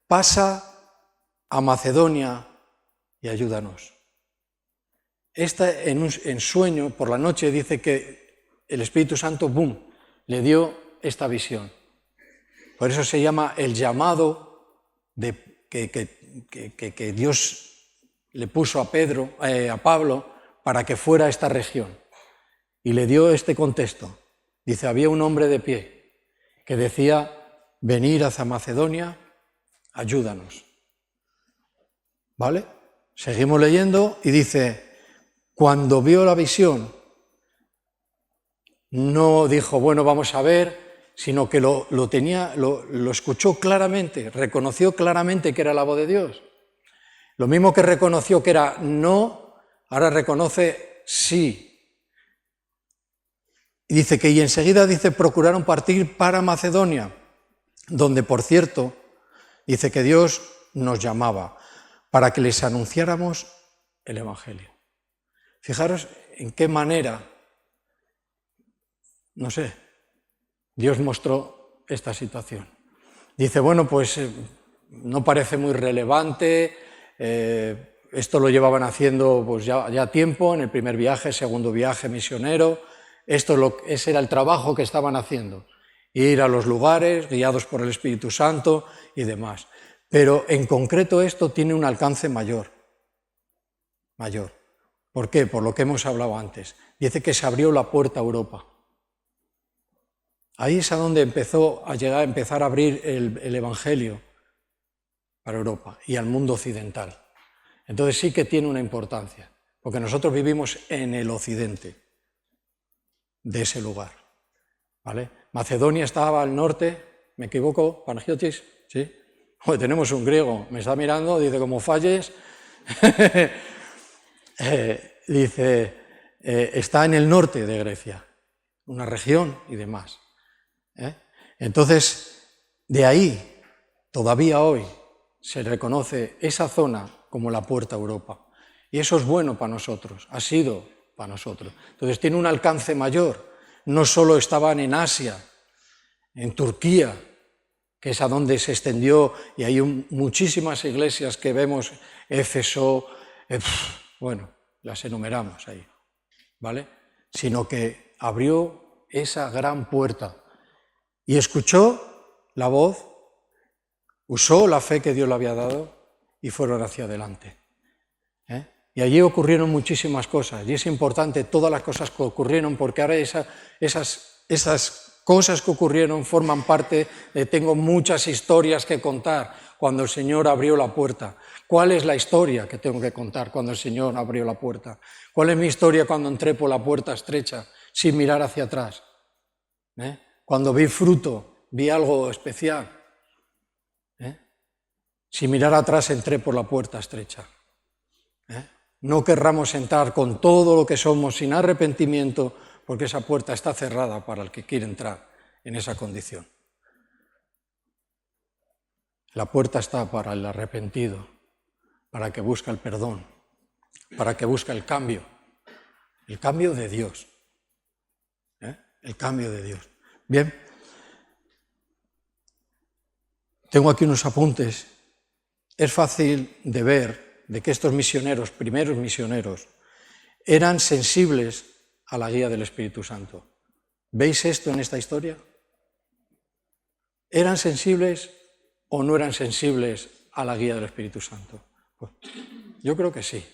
pasa a Macedonia y ayúdanos. Esta en sueño, por la noche, dice que el Espíritu Santo, ¡bum!, le dio esta visión. Por eso se llama el llamado que Dios le puso a Pablo para que fuera a esta región. y le dio este contexto. Dice, había un hombre de pie que decía, venir hacia Macedonia, ayúdanos. ¿Vale? Seguimos leyendo y dice, cuando vio la visión, no dijo, bueno, vamos a ver, sino que lo escuchó claramente, reconoció claramente que era la voz de Dios. Lo mismo que reconoció que era no, ahora reconoce sí. Y dice que, y enseguida, dice, procuraron partir para Macedonia, donde, por cierto, dice que Dios nos llamaba para que les anunciáramos el Evangelio. Fijaros en qué manera, no sé, Dios mostró esta situación. Dice, bueno, pues no parece muy relevante, esto lo llevaban haciendo pues ya tiempo, en el primer viaje, segundo viaje misionero, ese era el trabajo que estaban haciendo, ir a los lugares, guiados por el Espíritu Santo y demás. Pero en concreto esto tiene un alcance mayor. ¿Por qué? Por lo que hemos hablado antes. Dice que se abrió la puerta a Europa. Ahí es a donde empezó a empezar a abrir el Evangelio para Europa y al mundo occidental. Entonces sí que tiene una importancia, porque nosotros vivimos en el occidente de ese lugar. ¿Vale? Macedonia estaba al norte, ¿me equivoco, Panagiotis? ¿Sí? Joder, tenemos un griego, me está mirando, dice, como falles, dice, está en el norte de Grecia, una región y demás. Entonces, de ahí, todavía hoy, se reconoce esa zona como la puerta a Europa. Y eso es bueno para nosotros, ha sido para nosotros. Entonces tiene un alcance mayor. No solo estaban en Asia, en Turquía, que es a donde se extendió, y hay muchísimas iglesias que vemos, Éfeso, bueno, las enumeramos ahí, ¿vale? Sino que abrió esa gran puerta y escuchó la voz, usó la fe que Dios le había dado y fueron hacia adelante. Y allí ocurrieron muchísimas cosas, y es importante todas las cosas que ocurrieron, porque ahora esas cosas que ocurrieron forman parte de, tengo muchas historias que contar cuando el Señor abrió la puerta. ¿Cuál es la historia que tengo que contar cuando el Señor abrió la puerta? ¿Cuál es mi historia cuando entré por la puerta estrecha sin mirar hacia atrás? Cuando vi fruto, vi algo especial. Sin mirar atrás entré por la puerta estrecha. No querramos entrar con todo lo que somos sin arrepentimiento, porque esa puerta está cerrada para el que quiere entrar en esa condición. La puerta está para el arrepentido, para el que busca el perdón, para el que busca el cambio de Dios. El cambio de Dios. Bien, tengo aquí unos apuntes. Es fácil de ver de que estos misioneros, primeros misioneros, eran sensibles a la guía del Espíritu Santo. ¿Veis esto en esta historia? ¿Eran sensibles o no eran sensibles a la guía del Espíritu Santo? Pues, yo creo que sí,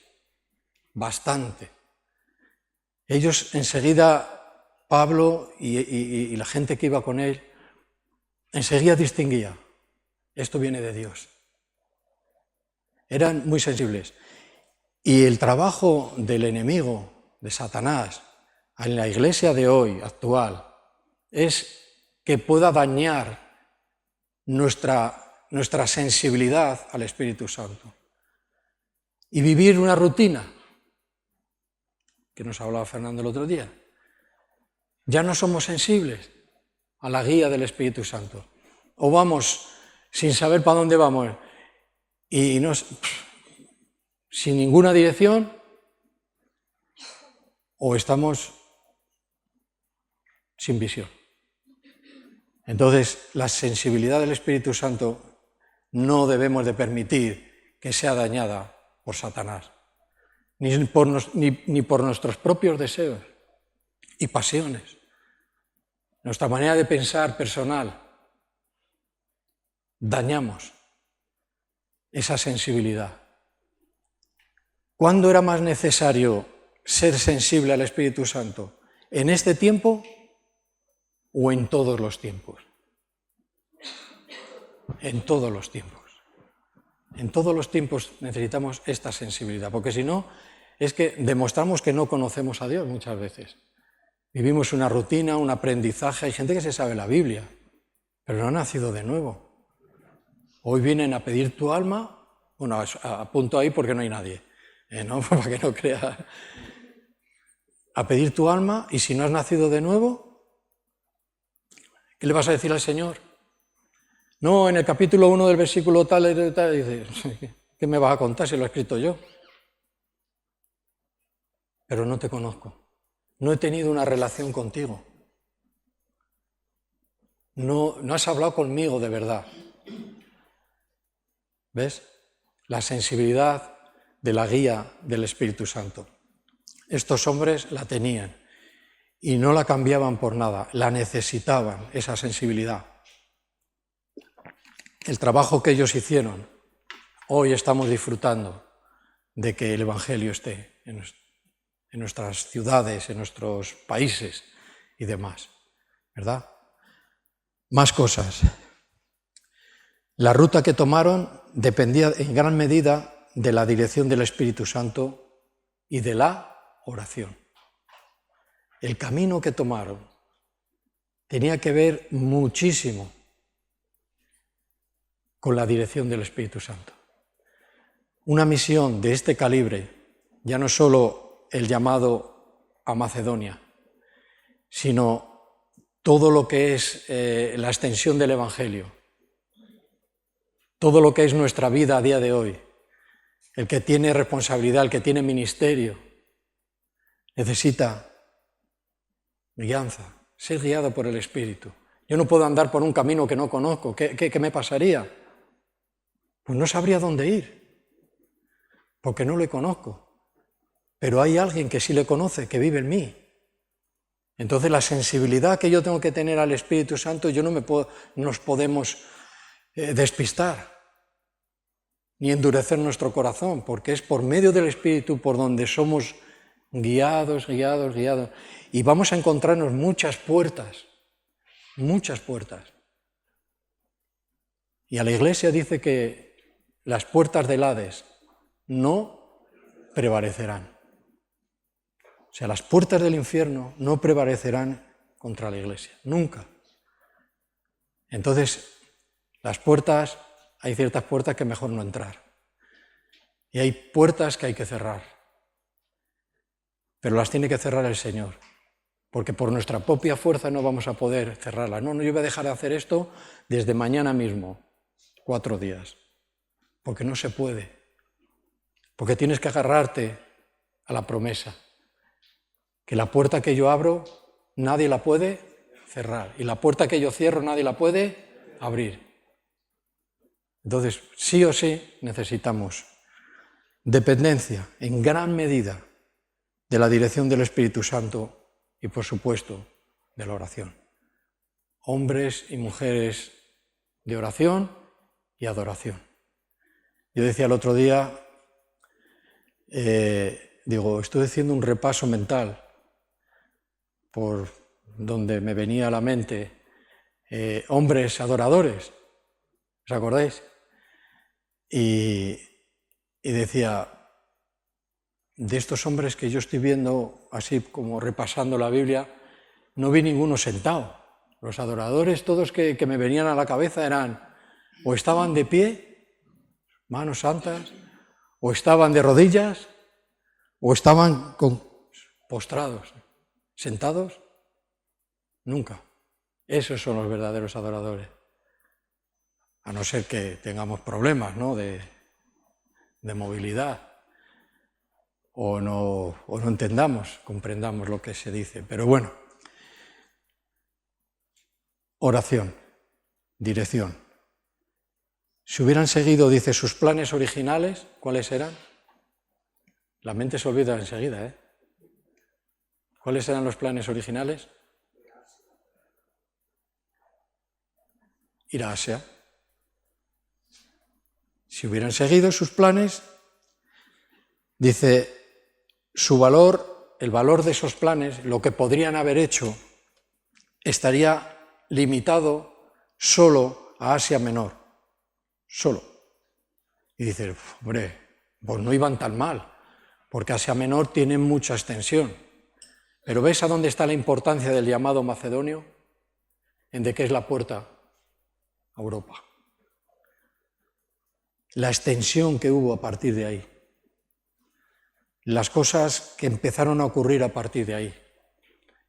bastante. Ellos enseguida, Pablo y la gente que iba con él, enseguida distinguía, esto viene de Dios. Eran muy sensibles. Y el trabajo del enemigo, de Satanás, en la iglesia de hoy, actual, es que pueda dañar nuestra sensibilidad al Espíritu Santo. Y vivir una rutina, que nos hablaba Fernando el otro día. Ya no somos sensibles a la guía del Espíritu Santo. O vamos sin saber para dónde vamos y sin ninguna dirección, o estamos sin visión. Entonces, la sensibilidad del Espíritu Santo no debemos de permitir que sea dañada por Satanás, ni por nuestros propios deseos y pasiones, nuestra manera de pensar personal. Dañamos esa sensibilidad. ¿Cuándo era más necesario ser sensible al Espíritu Santo? ¿En este tiempo o en todos los tiempos? En todos los tiempos. En todos los tiempos necesitamos esta sensibilidad, porque si no, es que demostramos que no conocemos a Dios muchas veces. Vivimos una rutina, un aprendizaje. Hay gente que se sabe la Biblia, pero no ha nacido de nuevo. Hoy vienen a pedir tu alma, bueno, apunto ahí porque no hay nadie, ¿no? Para que no crea. A pedir tu alma, y si no has nacido de nuevo, ¿qué le vas a decir al Señor? No, en el capítulo 1 del versículo tal, dice, ¿qué me vas a contar si lo he escrito yo? Pero no te conozco. No he tenido una relación contigo. No has hablado conmigo de verdad. ¿Ves? La sensibilidad de la guía del Espíritu Santo. Estos hombres la tenían y no la cambiaban por nada, la necesitaban, esa sensibilidad. El trabajo que ellos hicieron, hoy estamos disfrutando de que el Evangelio esté en nuestras ciudades, en nuestros países y demás, ¿verdad? Más cosas. La ruta que tomaron dependía en gran medida de la dirección del Espíritu Santo y de la oración. El camino que tomaron tenía que ver muchísimo con la dirección del Espíritu Santo. Una misión de este calibre, ya no solo el llamado a Macedonia, sino todo lo que es la extensión del Evangelio, todo lo que es nuestra vida a día de hoy. El que tiene responsabilidad, el que tiene ministerio, necesita guianza, ser guiado por el Espíritu. Yo no puedo andar por un camino que no conozco. ¿Qué me pasaría? Pues no sabría dónde ir, porque no le conozco. Pero hay alguien que sí le conoce, que vive en mí. Entonces la sensibilidad que yo tengo que tener al Espíritu Santo, nos podemos despistar, ni endurecer nuestro corazón, porque es por medio del Espíritu por donde somos guiados, y vamos a encontrarnos muchas puertas, y a la Iglesia dice que las puertas del Hades no prevalecerán. O sea, las puertas del infierno no prevalecerán contra la Iglesia, nunca. Entonces, hay ciertas puertas que mejor no entrar. Y hay puertas que hay que cerrar. Pero las tiene que cerrar el Señor, porque por nuestra propia fuerza no vamos a poder cerrarlas. No, yo voy a dejar de hacer esto desde mañana mismo, 4 días, porque no se puede, porque tienes que agarrarte a la promesa, que la puerta que yo abro nadie la puede cerrar, y la puerta que yo cierro nadie la puede abrir. Entonces, sí o sí necesitamos dependencia en gran medida de la dirección del Espíritu Santo y, por supuesto, de la oración. Hombres y mujeres de oración y adoración. Yo decía el otro día, estoy haciendo un repaso mental por donde me venía a la mente hombres adoradores, ¿os acordáis? Y decía, de estos hombres que yo estoy viendo, así como repasando la Biblia, no vi ninguno sentado. Los adoradores, todos que me venían a la cabeza, o estaban de pie, manos santas, o estaban de rodillas, o estaban postrados. ¿Sentados? Nunca. Esos son los verdaderos adoradores. A no ser que tengamos problemas, ¿no?, de movilidad, o no comprendamos lo que se dice. Pero bueno, oración, dirección. Si hubieran seguido, dice, sus planes originales, ¿cuáles eran? La mente se olvida enseguida, ¿eh? ¿Cuáles eran los planes originales? Ir a Asia. Si hubieran seguido sus planes, dice, su valor el valor de esos planes, lo que podrían haber hecho, estaría limitado solo a Asia Menor, solo. Y dices, hombre, pues no iban tan mal, porque Asia Menor tiene mucha extensión. Pero ¿ves a dónde está la importancia del llamado macedonio? En de qué es la puerta a Europa. La extensión que hubo a partir de ahí. Las cosas que empezaron a ocurrir a partir de ahí.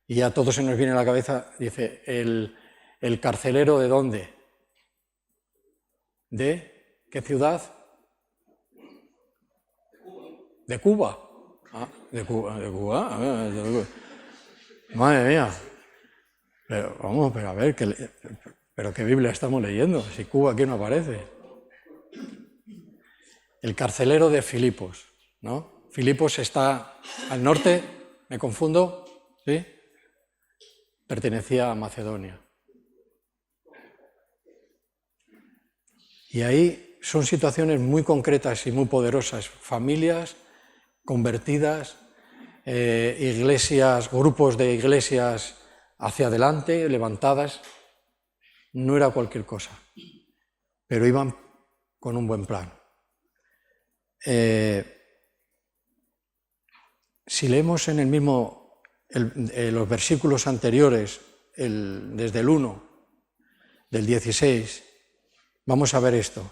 Y a todos se nos viene a la cabeza, dice, el carcelero ¿de dónde? ¿De qué ciudad? De Cuba. Ah, de Cuba, de Cuba. De Cuba. Madre mía. Pero vamos, pero a ver, pero ¿qué Biblia estamos leyendo? Si Cuba aquí no aparece. El carcelero de Filipos, ¿no? Filipos está al norte, ¿me confundo? ¿Sí? Pertenecía a Macedonia. Y ahí son situaciones muy concretas y muy poderosas. Familias convertidas, iglesias, grupos de iglesias hacia adelante, levantadas. No era cualquier cosa, pero iban con un buen plan. Si leemos en el mismo, los versículos anteriores, desde el 1, del 16, vamos a ver esto.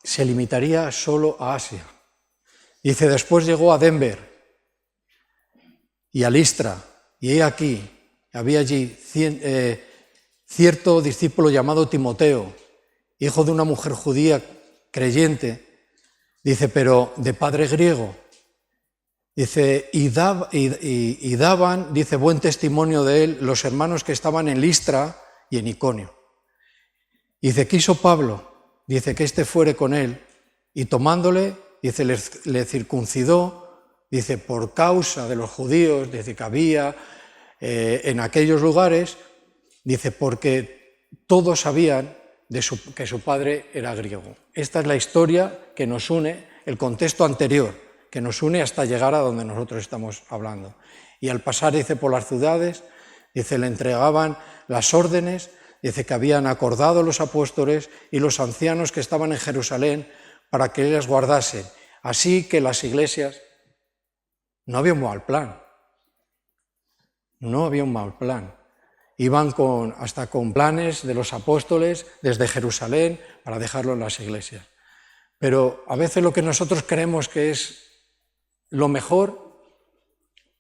Se limitaría solo a Asia. Dice, después llegó a Denver y a Listra, y he aquí, había allí cierto discípulo llamado Timoteo, hijo de una mujer judía creyente, dice, pero de padre griego. Dice, y daban, dice, buen testimonio de él los hermanos que estaban en Listra y en Iconio. Dice, quiso Pablo, dice, que éste fuere con él, y tomándole, dice, le circuncidó, dice, por causa de los judíos, dice, que había en aquellos lugares, dice, porque todos sabían que su padre era griego. Esta es la historia que nos une, el contexto anterior, que nos une hasta llegar a donde nosotros estamos hablando. Y al pasar, dice, por las ciudades, dice, le entregaban las órdenes, dice, que habían acordado los apóstoles y los ancianos que estaban en Jerusalén para que las guardasen. Así que las iglesias, no había un mal plan. No había un mal plan. Iban hasta con planes de los apóstoles desde Jerusalén para dejarlo en las iglesias. Pero a veces lo que nosotros creemos que es lo mejor,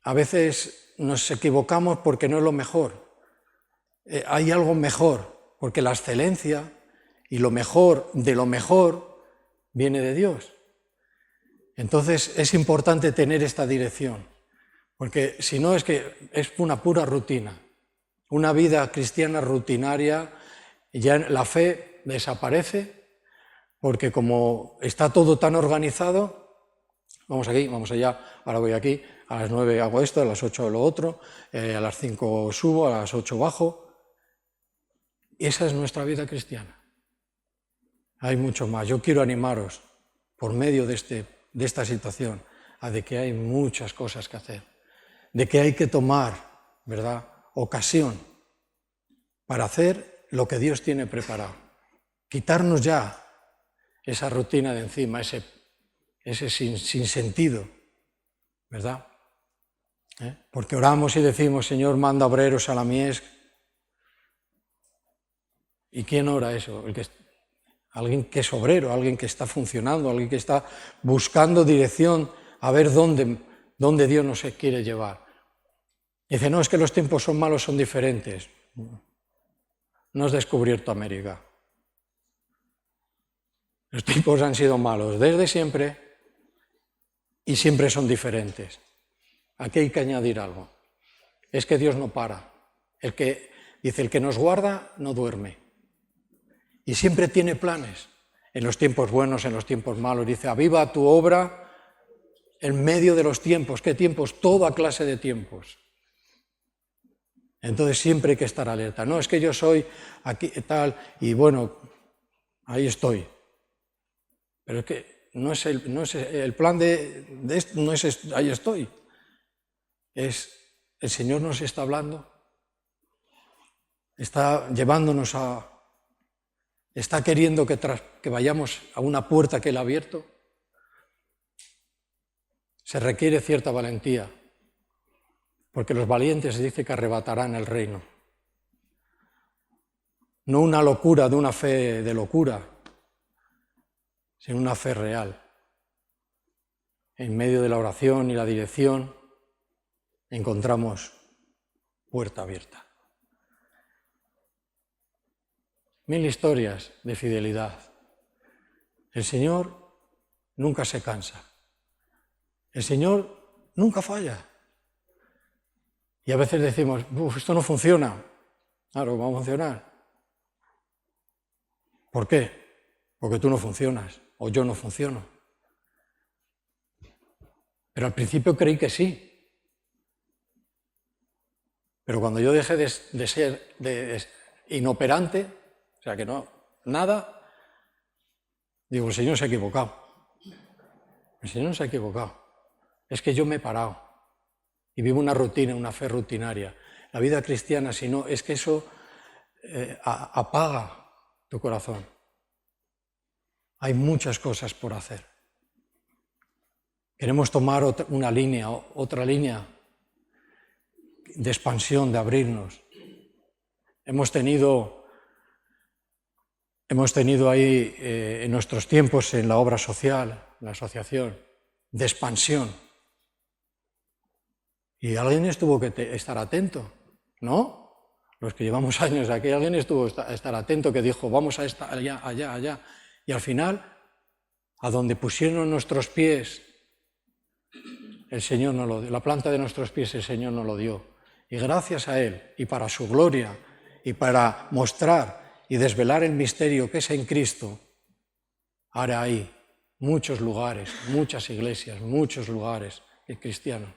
a veces nos equivocamos porque no es lo mejor. Hay algo mejor, porque la excelencia y lo mejor de lo mejor viene de Dios. Entonces es importante tener esta dirección, porque si no es que es una pura rutina, una vida cristiana rutinaria, ya la fe desaparece, porque como está todo tan organizado, vamos aquí, vamos allá, ahora voy aquí, a las 9 hago esto, a las 8 lo otro, a las 5 subo, a las 8 bajo. Esa es nuestra vida cristiana. Hay mucho más. Yo quiero animaros, por medio de esta situación, a de que hay muchas cosas que hacer, de que hay que tomar, ¿verdad?, ocasión para hacer lo que Dios tiene preparado. Quitarnos ya esa rutina de encima, ese sin sentido, ¿verdad? Porque oramos y decimos, Señor, manda obreros a la mies. ¿Y quién ora eso? Alguien que es obrero, alguien que está funcionando, alguien que está buscando dirección a ver dónde Dios nos quiere llevar. Dice, no, es que los tiempos son malos, son diferentes. No has descubierto América. Los tiempos han sido malos desde siempre y siempre son diferentes. Aquí hay que añadir algo. Es que Dios no para. El que nos guarda no duerme. Y siempre tiene planes. En los tiempos buenos, en los tiempos malos. Dice, aviva tu obra en medio de los tiempos. ¿Qué tiempos? Toda clase de tiempos. Entonces siempre hay que estar alerta. No, es que yo soy aquí tal y bueno, ahí estoy. Pero es que no es el plan de esto, no es ahí estoy. es, el Señor nos está hablando, está llevándonos está queriendo que vayamos a una puerta que Él ha abierto. Se requiere cierta valentía, porque los valientes dice que arrebatarán el reino. No una locura de una fe de locura, sino una fe real. En medio de la oración y la dirección encontramos puerta abierta. 1000 historias de fidelidad. El Señor nunca se cansa. El Señor nunca falla. Y a veces decimos, esto no funciona. Claro, va a funcionar. ¿Por qué? Porque tú no funcionas o yo no funciono. Pero al principio creí que sí. Pero cuando yo dejé de ser inoperante, o sea que no, nada, digo, el Señor se ha equivocado. El Señor se ha equivocado. Es que yo me he parado y vivo una rutina, una fe rutinaria. La vida cristiana, si no, es que eso apaga tu corazón. Hay muchas cosas por hacer. Queremos tomar otra línea de expansión, de abrirnos. Hemos tenido ahí en nuestros tiempos en la obra social, en la asociación, de expansión. Y alguien estuvo que estar atento, ¿no? Los que llevamos años aquí, alguien estuvo a estar atento que dijo, vamos a estar allá, allá, allá. Y al final, a donde pusieron nuestros pies, el Señor nos lo dio. La planta de nuestros pies el Señor nos lo dio. Y gracias a Él, y para su gloria, y para mostrar y desvelar el misterio que es en Cristo, ahora hay muchos lugares, muchas iglesias, muchos lugares cristianos,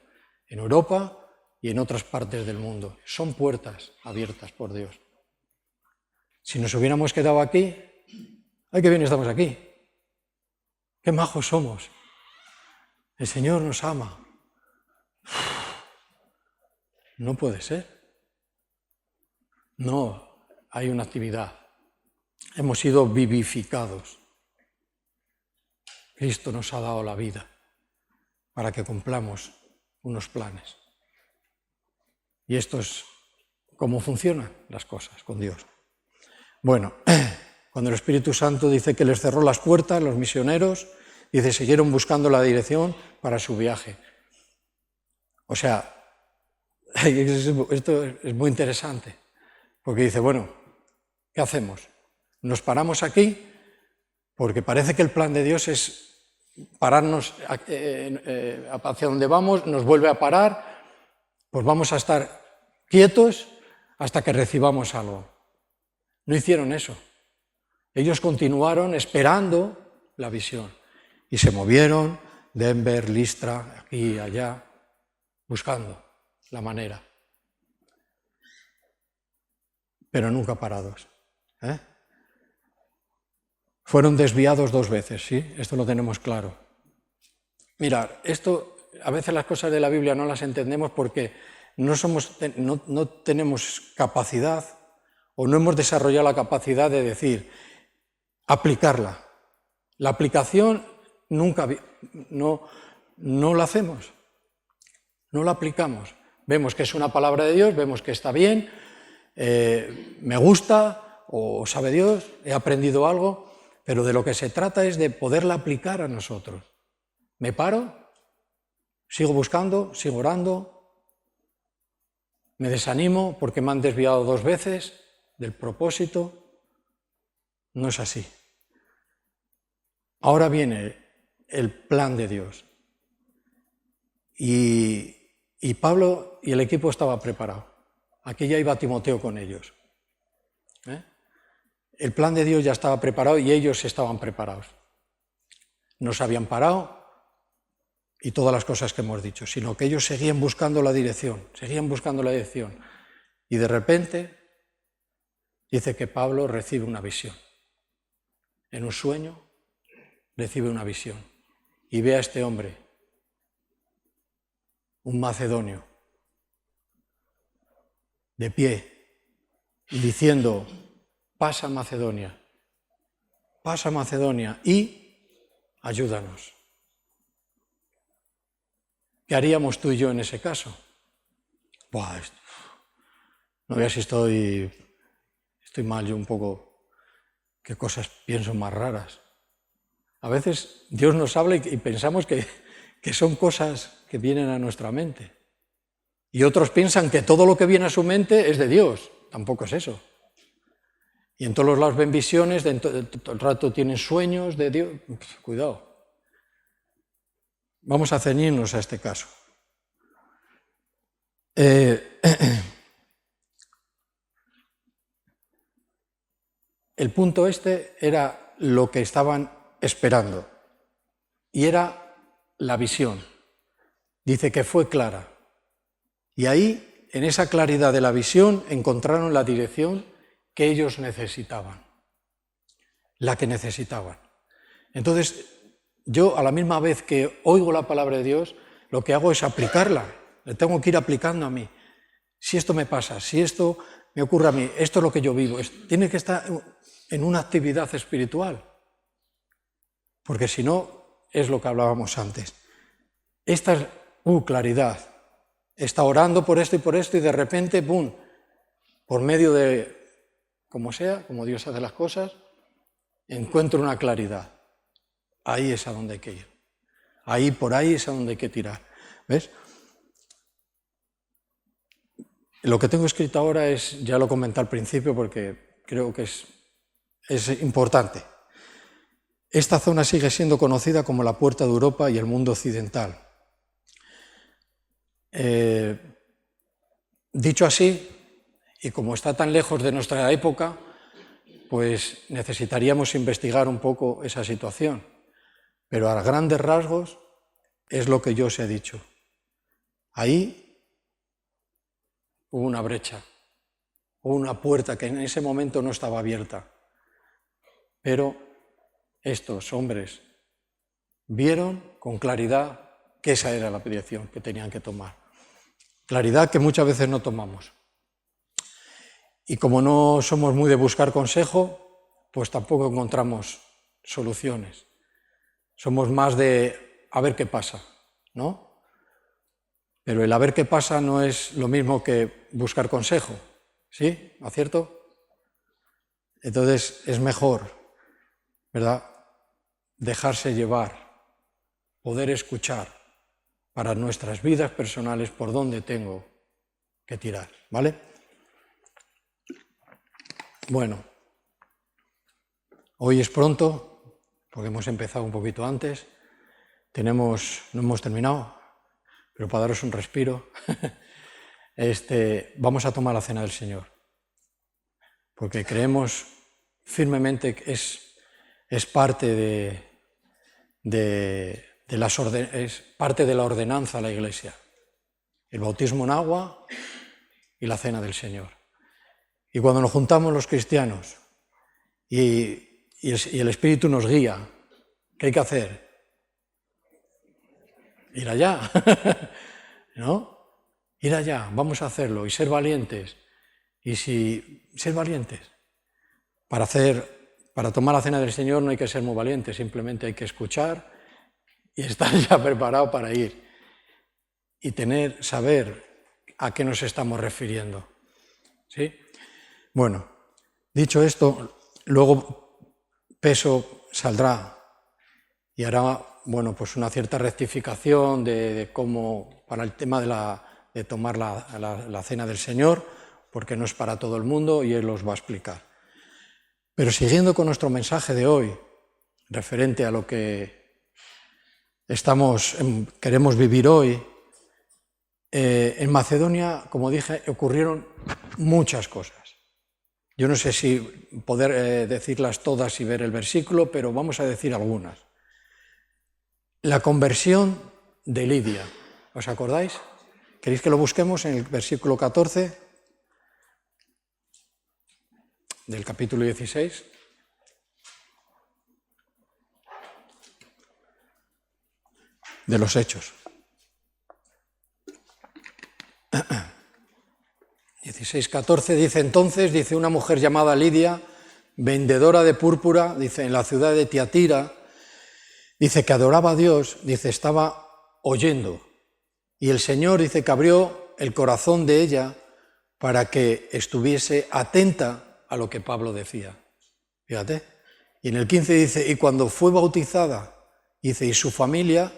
en Europa y en otras partes del mundo. Son puertas abiertas por Dios. Si nos hubiéramos quedado aquí, ¡ay, qué bien estamos aquí! ¡Qué majos somos! El Señor nos ama. No puede ser. No, hay una actividad. Hemos sido vivificados. Cristo nos ha dado la vida para que cumplamos unos planes. Y esto es cómo funcionan las cosas con Dios. Bueno, cuando el Espíritu Santo dice que les cerró las puertas, los misioneros, dice, siguieron buscando la dirección para su viaje. O sea, esto es muy interesante, porque dice, bueno, ¿qué hacemos? Nos paramos aquí, porque parece que el plan de Dios es pararnos hacia donde vamos, nos vuelve a parar, pues vamos a estar quietos hasta que recibamos algo. No hicieron eso. Ellos continuaron esperando la visión y se movieron, Denver, Listra, aquí y allá, buscando la manera. Pero nunca parados. Fueron desviados 2 veces, ¿sí? Esto lo tenemos claro. Mirad, a veces las cosas de la Biblia no las entendemos porque no tenemos capacidad o no hemos desarrollado la capacidad de decir, aplicarla. La aplicación nunca, no la hacemos, no la aplicamos. Vemos que es una palabra de Dios, vemos que está bien, me gusta o sabe Dios, he aprendido algo, pero de lo que se trata es de poderla aplicar a nosotros. Me paro, sigo buscando, sigo orando, me desanimo porque me han desviado 2 veces del propósito. No es así. Ahora viene el plan de Dios. Y Pablo y el equipo estaba preparado. Aquí ya iba Timoteo con ellos. El plan de Dios ya estaba preparado y ellos estaban preparados. No se habían parado y todas las cosas que hemos dicho, sino que ellos seguían buscando la dirección, Y de repente dice que Pablo recibe una visión. En un sueño recibe una visión y ve a este hombre, un macedonio, de pie y diciendo, pasa Macedonia y ayúdanos. ¿Qué haríamos tú y yo en ese caso? No veas si estoy mal yo un poco, qué cosas pienso más raras. A veces Dios nos habla y pensamos que son cosas que vienen a nuestra mente. Y otros piensan que todo lo que viene a su mente es de Dios. Tampoco es eso. Y en todos los lados ven visiones, todo el rato tienen sueños de Dios. Cuidado. Vamos a ceñirnos a este caso. El punto este era lo que estaban esperando. Y era la visión. Dice que fue clara. Y ahí, en esa claridad de la visión, encontraron la dirección que ellos necesitaban. La que necesitaban. Entonces, yo a la misma vez que oigo la palabra de Dios, lo que hago es aplicarla. Le tengo que ir aplicando a mí. Si esto me pasa, si esto me ocurre a mí, esto es lo que yo vivo. Tiene que estar en una actividad espiritual. Porque si no, es lo que hablábamos antes. Esta es claridad. Está orando por esto y de repente, ¡pum!, por medio de, como sea, como Dios hace las cosas, encuentro una claridad. Ahí es a donde hay que ir. Por ahí es a donde hay que tirar. ¿Ves? Lo que tengo escrito ahora ya lo comenté al principio porque creo que es importante. Esta zona sigue siendo conocida como la Puerta de Europa y el mundo occidental. Dicho así, y como está tan lejos de nuestra época, pues necesitaríamos investigar un poco esa situación. Pero a grandes rasgos es lo que yo os he dicho. Ahí hubo una brecha, hubo una puerta que en ese momento no estaba abierta. Pero estos hombres vieron con claridad que esa era la dirección que tenían que tomar. Claridad que muchas veces no tomamos. Y como no somos muy de buscar consejo, pues tampoco encontramos soluciones. Somos más de a ver qué pasa, ¿no? Pero el a ver qué pasa no es lo mismo que buscar consejo, ¿sí? ¿No es cierto? Entonces es mejor, ¿verdad?, dejarse llevar, poder escuchar para nuestras vidas personales por dónde tengo que tirar, ¿vale? Bueno, hoy es pronto, porque hemos empezado un poquito antes, no hemos terminado, pero para daros un respiro, vamos a tomar la cena del Señor, porque creemos firmemente que es parte es parte de la ordenanza de la Iglesia, el bautismo en agua y la cena del Señor. Y cuando nos juntamos los cristianos y el Espíritu nos guía, ¿qué hay que hacer? Ir allá, ¿no? Ir allá, vamos a hacerlo y ser valientes. Ser valientes. Para tomar la cena del Señor no hay que ser muy valientes, simplemente hay que escuchar y estar ya preparado para ir. Y saber a qué nos estamos refiriendo. ¿Sí? Bueno, dicho esto, luego Peso saldrá y hará, bueno, pues una cierta rectificación de cómo, para el tema de tomar la cena del Señor, porque no es para todo el mundo y él os va a explicar. Pero siguiendo con nuestro mensaje de hoy, referente a lo que queremos vivir hoy, en Macedonia, como dije, ocurrieron muchas cosas. Yo no sé si poder decirlas todas y ver el versículo, pero vamos a decir algunas. La conversión de Lidia, ¿os acordáis? ¿Queréis que lo busquemos en el versículo 14 del capítulo 16? De los Hechos. 16:14 dice, entonces, dice, una mujer llamada Lidia, vendedora de púrpura, dice, en la ciudad de Tiatira, dice que adoraba a Dios, dice, estaba oyendo. Y el Señor, dice, que abrió el corazón de ella para que estuviese atenta a lo que Pablo decía. Fíjate. Y en el 15 dice, y cuando fue bautizada, dice, y su familia,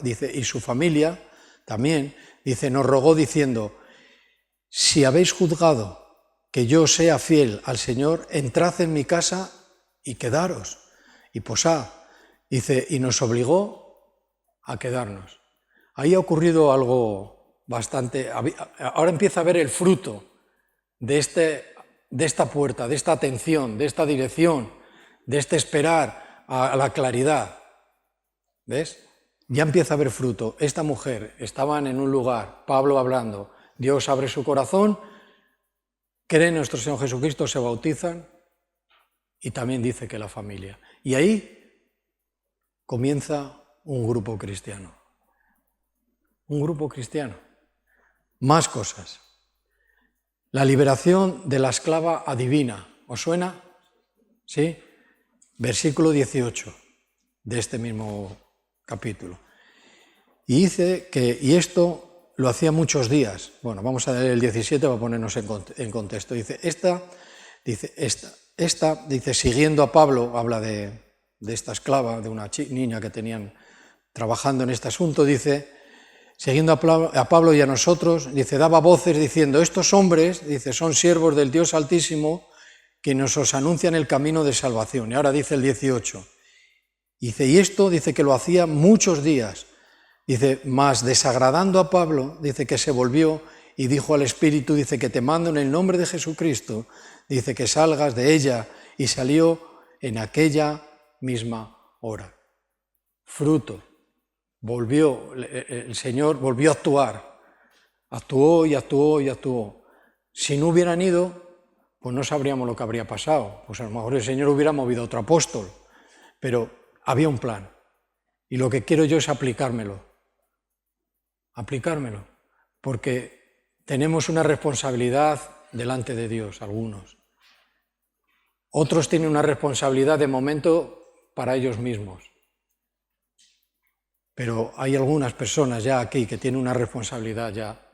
dice, y su familia también, dice, nos rogó diciendo, si habéis juzgado que yo sea fiel al Señor, entrad en mi casa y quedaros, y posad. Dice, y nos obligó a quedarnos. Ahí ha ocurrido algo bastante... Ahora empieza a ver el fruto de esta puerta, de esta atención, de esta dirección, de este esperar a la claridad. ¿Ves? Ya empieza a haber fruto. Esta mujer, estaban en un lugar, Pablo hablando, Dios abre su corazón, creen en nuestro Señor Jesucristo, se bautizan y también dice que la familia. Y ahí comienza un grupo cristiano. Un grupo cristiano. Más cosas. La liberación de la esclava adivina. ¿Os suena? ¿Sí? Versículo 18 de este mismo capítulo. Y dice que, y esto lo hacía muchos días. Bueno, vamos a leer el 17 para ponernos en contexto. Dice, dice, siguiendo a Pablo, habla de esta esclava, de una niña que tenían trabajando en este asunto, dice, siguiendo a Pablo y a nosotros, dice, daba voces diciendo, estos hombres, dice, son siervos del Dios Altísimo, que nos os anuncian el camino de salvación. Y ahora dice el 18, dice, y esto, dice, que lo hacía muchos días, dice, mas desagradando a Pablo, dice, que se volvió y dijo al Espíritu, dice, que te mando en el nombre de Jesucristo, dice, que salgas de ella, y salió en aquella misma hora. Fruto. El Señor volvió a actuar, actuó y actuó y actuó. Si no hubieran ido, pues no sabríamos lo que habría pasado, pues a lo mejor el Señor hubiera movido a otro apóstol, pero había un plan, y lo que quiero yo es aplicármelo, porque tenemos una responsabilidad delante de Dios, algunos. Otros tienen una responsabilidad de momento para ellos mismos. Pero hay algunas personas ya aquí que tienen una responsabilidad ya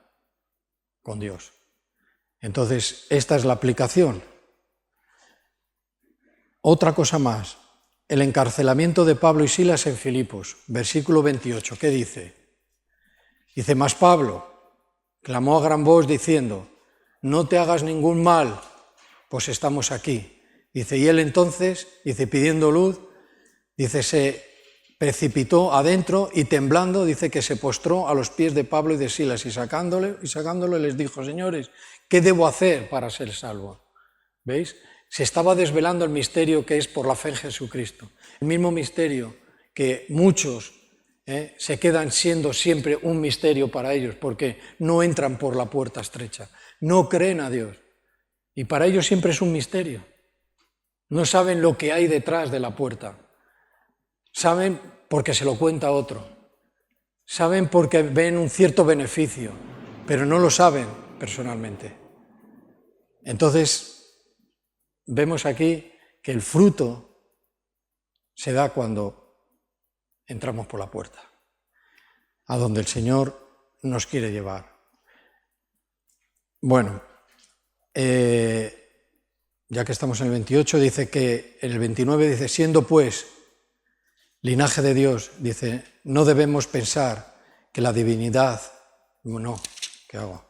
con Dios. Entonces, esta es la aplicación. Otra cosa más, el encarcelamiento de Pablo y Silas en Filipos, versículo 28, ¿qué dice? Dice, mas Pablo clamó a gran voz diciendo, no te hagas ningún mal, pues estamos aquí. Dice, y él entonces, dice, pidiendo luz, dice, se precipitó adentro y temblando, dice que se postró a los pies de Pablo y de Silas y sacándolo les dijo, señores, ¿qué debo hacer para ser salvo? ¿Veis? Se estaba desvelando el misterio que es por la fe en Jesucristo. El mismo misterio que muchos se quedan siendo siempre un misterio para ellos porque no entran por la puerta estrecha, no creen a Dios. Y para ellos siempre es un misterio. No saben lo que hay detrás de la puerta. Saben porque se lo cuenta otro. Saben porque ven un cierto beneficio, pero no lo saben personalmente. Entonces, vemos aquí que el fruto se da cuando entramos por la puerta, a donde el Señor nos quiere llevar. Bueno, ya que estamos en el 28, dice que en el 29 dice, siendo pues linaje de Dios, dice, no debemos pensar que la divinidad, no, ¿qué hago?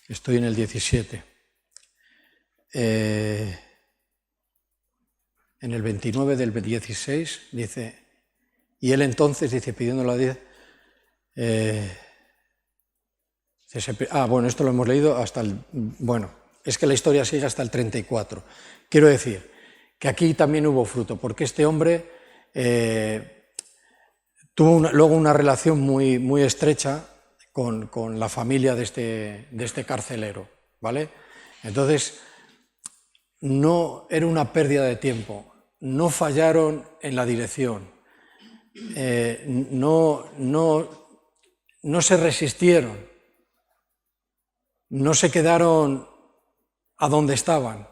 Estoy en el 17. En el 29 del 16 dice, y él entonces, dice, pidiéndolo a Dios, bueno, esto lo hemos leído hasta el, bueno, es que la historia sigue hasta el 34. Quiero decir que aquí también hubo fruto, porque este hombre tuvo luego una relación muy, muy estrecha con la familia de este carcelero, ¿vale? Entonces, no era una pérdida de tiempo, no fallaron en la dirección, no se resistieron no se quedaron a donde estaban,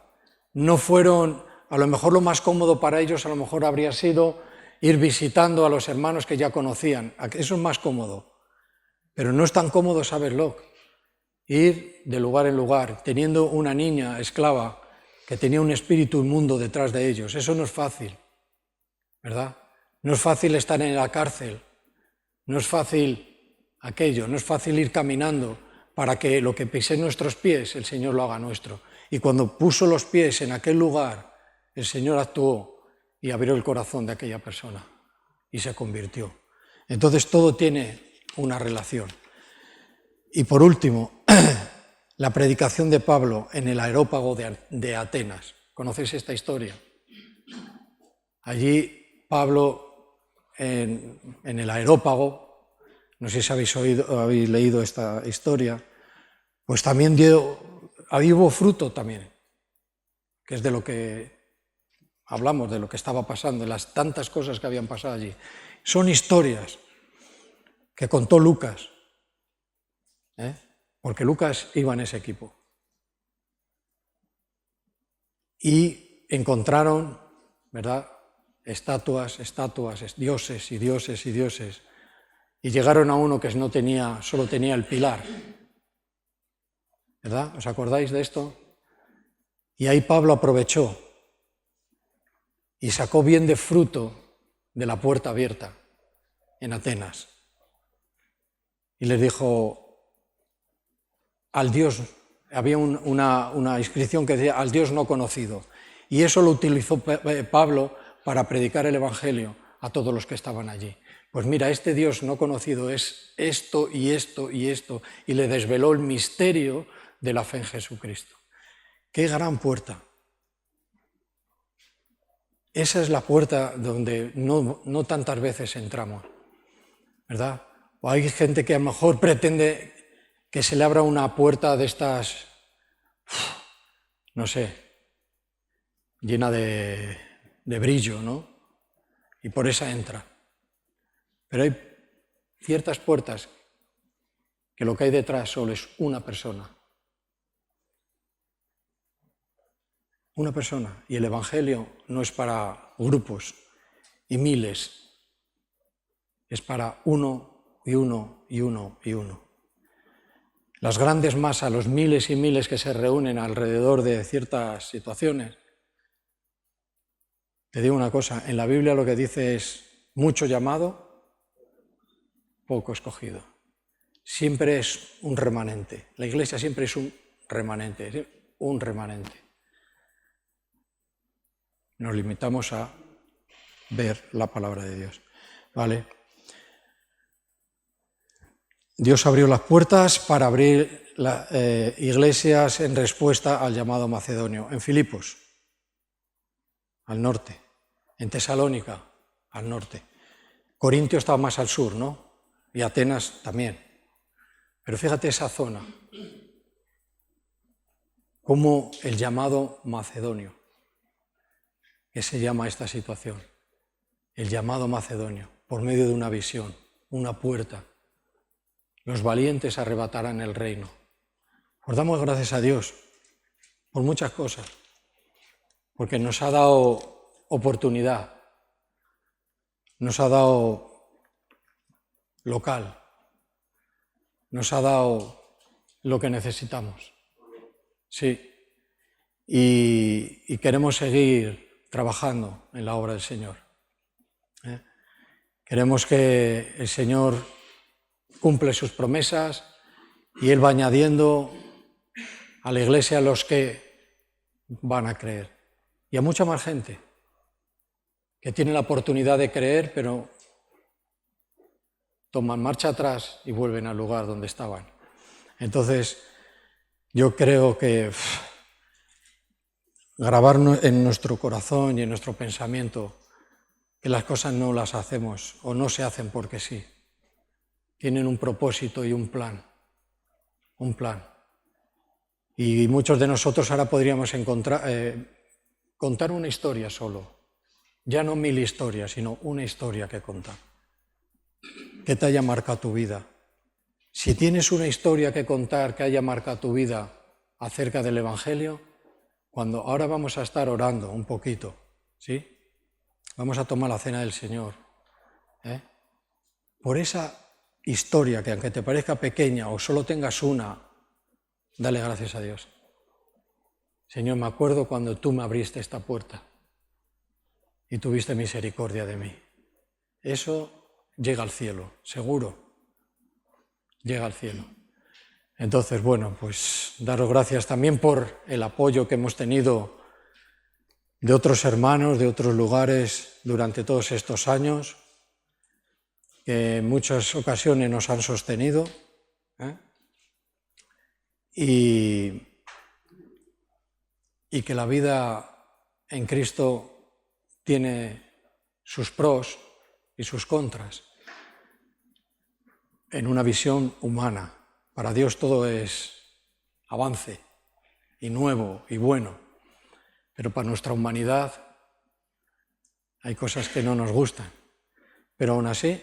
no fueron, a lo mejor lo más cómodo para ellos a lo mejor habría sido ir visitando a los hermanos que ya conocían, eso es más cómodo, pero no es tan cómodo saberlo, ir de lugar en lugar, teniendo una niña esclava que tenía un espíritu inmundo detrás de ellos, eso no es fácil, ¿verdad? No es fácil estar en la cárcel, no es fácil aquello, no es fácil ir caminando para que lo que pise nuestros pies el Señor lo haga nuestro. Y cuando puso los pies en aquel lugar, el Señor actuó y abrió el corazón de aquella persona y se convirtió. Entonces todo tiene una relación. Y por último, la predicación de Pablo en el Areópago de Atenas. ¿Conocéis esta historia? Allí Pablo en el Areópago, no sé si habéis leído esta historia, pues también ahí hubo fruto también, que es de lo que hablamos, de lo que estaba pasando, de las tantas cosas que habían pasado allí. Son historias que contó Lucas, porque Lucas iba en ese equipo. Y encontraron, ¿verdad?, estatuas, dioses y dioses y dioses. Y llegaron a uno que solo tenía el pilar. ¿Verdad? ¿Os acordáis de esto? Y ahí Pablo aprovechó y sacó bien de fruto de la puerta abierta en Atenas. Y les dijo al Dios, había una inscripción que decía al Dios no conocido. Y eso lo utilizó Pablo para predicar el Evangelio a todos los que estaban allí. Pues mira, este Dios no conocido es esto y esto y esto, y le desveló el misterio de la fe en Jesucristo. ¡Qué gran puerta! Esa es la puerta donde no tantas veces entramos, ¿verdad? O hay gente que a lo mejor pretende que se le abra una puerta de estas, no sé, llena de brillo, ¿no? Y por esa entra. Pero hay ciertas puertas que lo que hay detrás solo es una persona. Una persona. Y el Evangelio no es para grupos y miles. Es para uno y uno y uno y uno. Las grandes masas, los miles y miles que se reúnen alrededor de ciertas situaciones. Te digo una cosa, en la Biblia lo que dice es mucho llamado, poco escogido. Siempre es un remanente. La Iglesia siempre es un remanente, un remanente. Nos limitamos a ver la palabra de Dios. ¿Vale? Dios abrió las puertas para abrir iglesias en respuesta al llamado macedonio. En Filipos, al norte. En Tesalónica, al norte. Corintio estaba más al sur, ¿no? Y Atenas también. Pero fíjate esa zona. Como el llamado macedonio, que se llama esta situación. El llamado macedonio, por medio de una visión, una puerta. Los valientes arrebatarán el reino. Os damos gracias a Dios por muchas cosas, porque nos ha dado oportunidad, nos ha dado local, nos ha dado lo que necesitamos. Sí, y queremos seguir trabajando en la obra del Señor. Queremos que el Señor cumple sus promesas y Él va añadiendo a la Iglesia a los que van a creer. Y a mucha más gente que tiene la oportunidad de creer, pero toman marcha atrás y vuelven al lugar donde estaban. Entonces, yo creo que grabar en nuestro corazón y en nuestro pensamiento que las cosas no las hacemos o no se hacen porque sí. Tienen un propósito y un plan. Un plan. Y muchos de nosotros ahora podríamos contar una historia solo. Ya no 1000 historias, sino una historia que contar. Que te haya marcado tu vida. Si tienes una historia que contar que haya marcado tu vida acerca del Evangelio, ahora vamos a estar orando un poquito, ¿sí? Vamos a tomar la cena del Señor. Por esa historia que aunque te parezca pequeña o solo tengas una, dale gracias a Dios. Señor, me acuerdo cuando tú me abriste esta puerta y tuviste misericordia de mí. Eso llega al cielo, seguro. Llega al cielo. Entonces, bueno, pues daros gracias también por el apoyo que hemos tenido de otros hermanos, de otros lugares durante todos estos años, que en muchas ocasiones nos han sostenido, y que la vida en Cristo tiene sus pros y sus contras en una visión humana. Para Dios todo es avance y nuevo y bueno, pero para nuestra humanidad hay cosas que no nos gustan. Pero aún así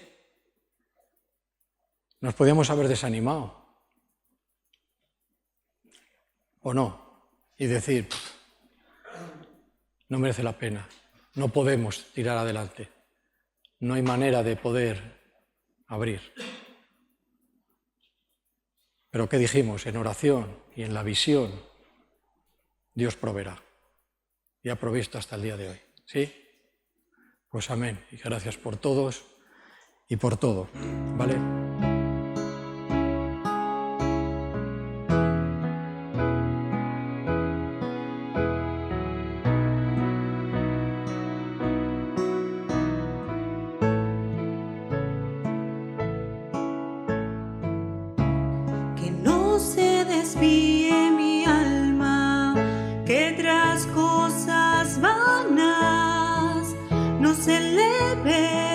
nos podíamos haber desanimado, ¿o no? Y decir, no merece la pena, no podemos tirar adelante, no hay manera de poder abrir. Pero ¿qué dijimos? En oración y en la visión, Dios proveerá. Y ha provisto hasta el día de hoy. ¿Sí? Pues amén. Y gracias por todos y por todo. ¿Vale?
Que no se desvíe mi alma, que tras cosas vanas no se eleve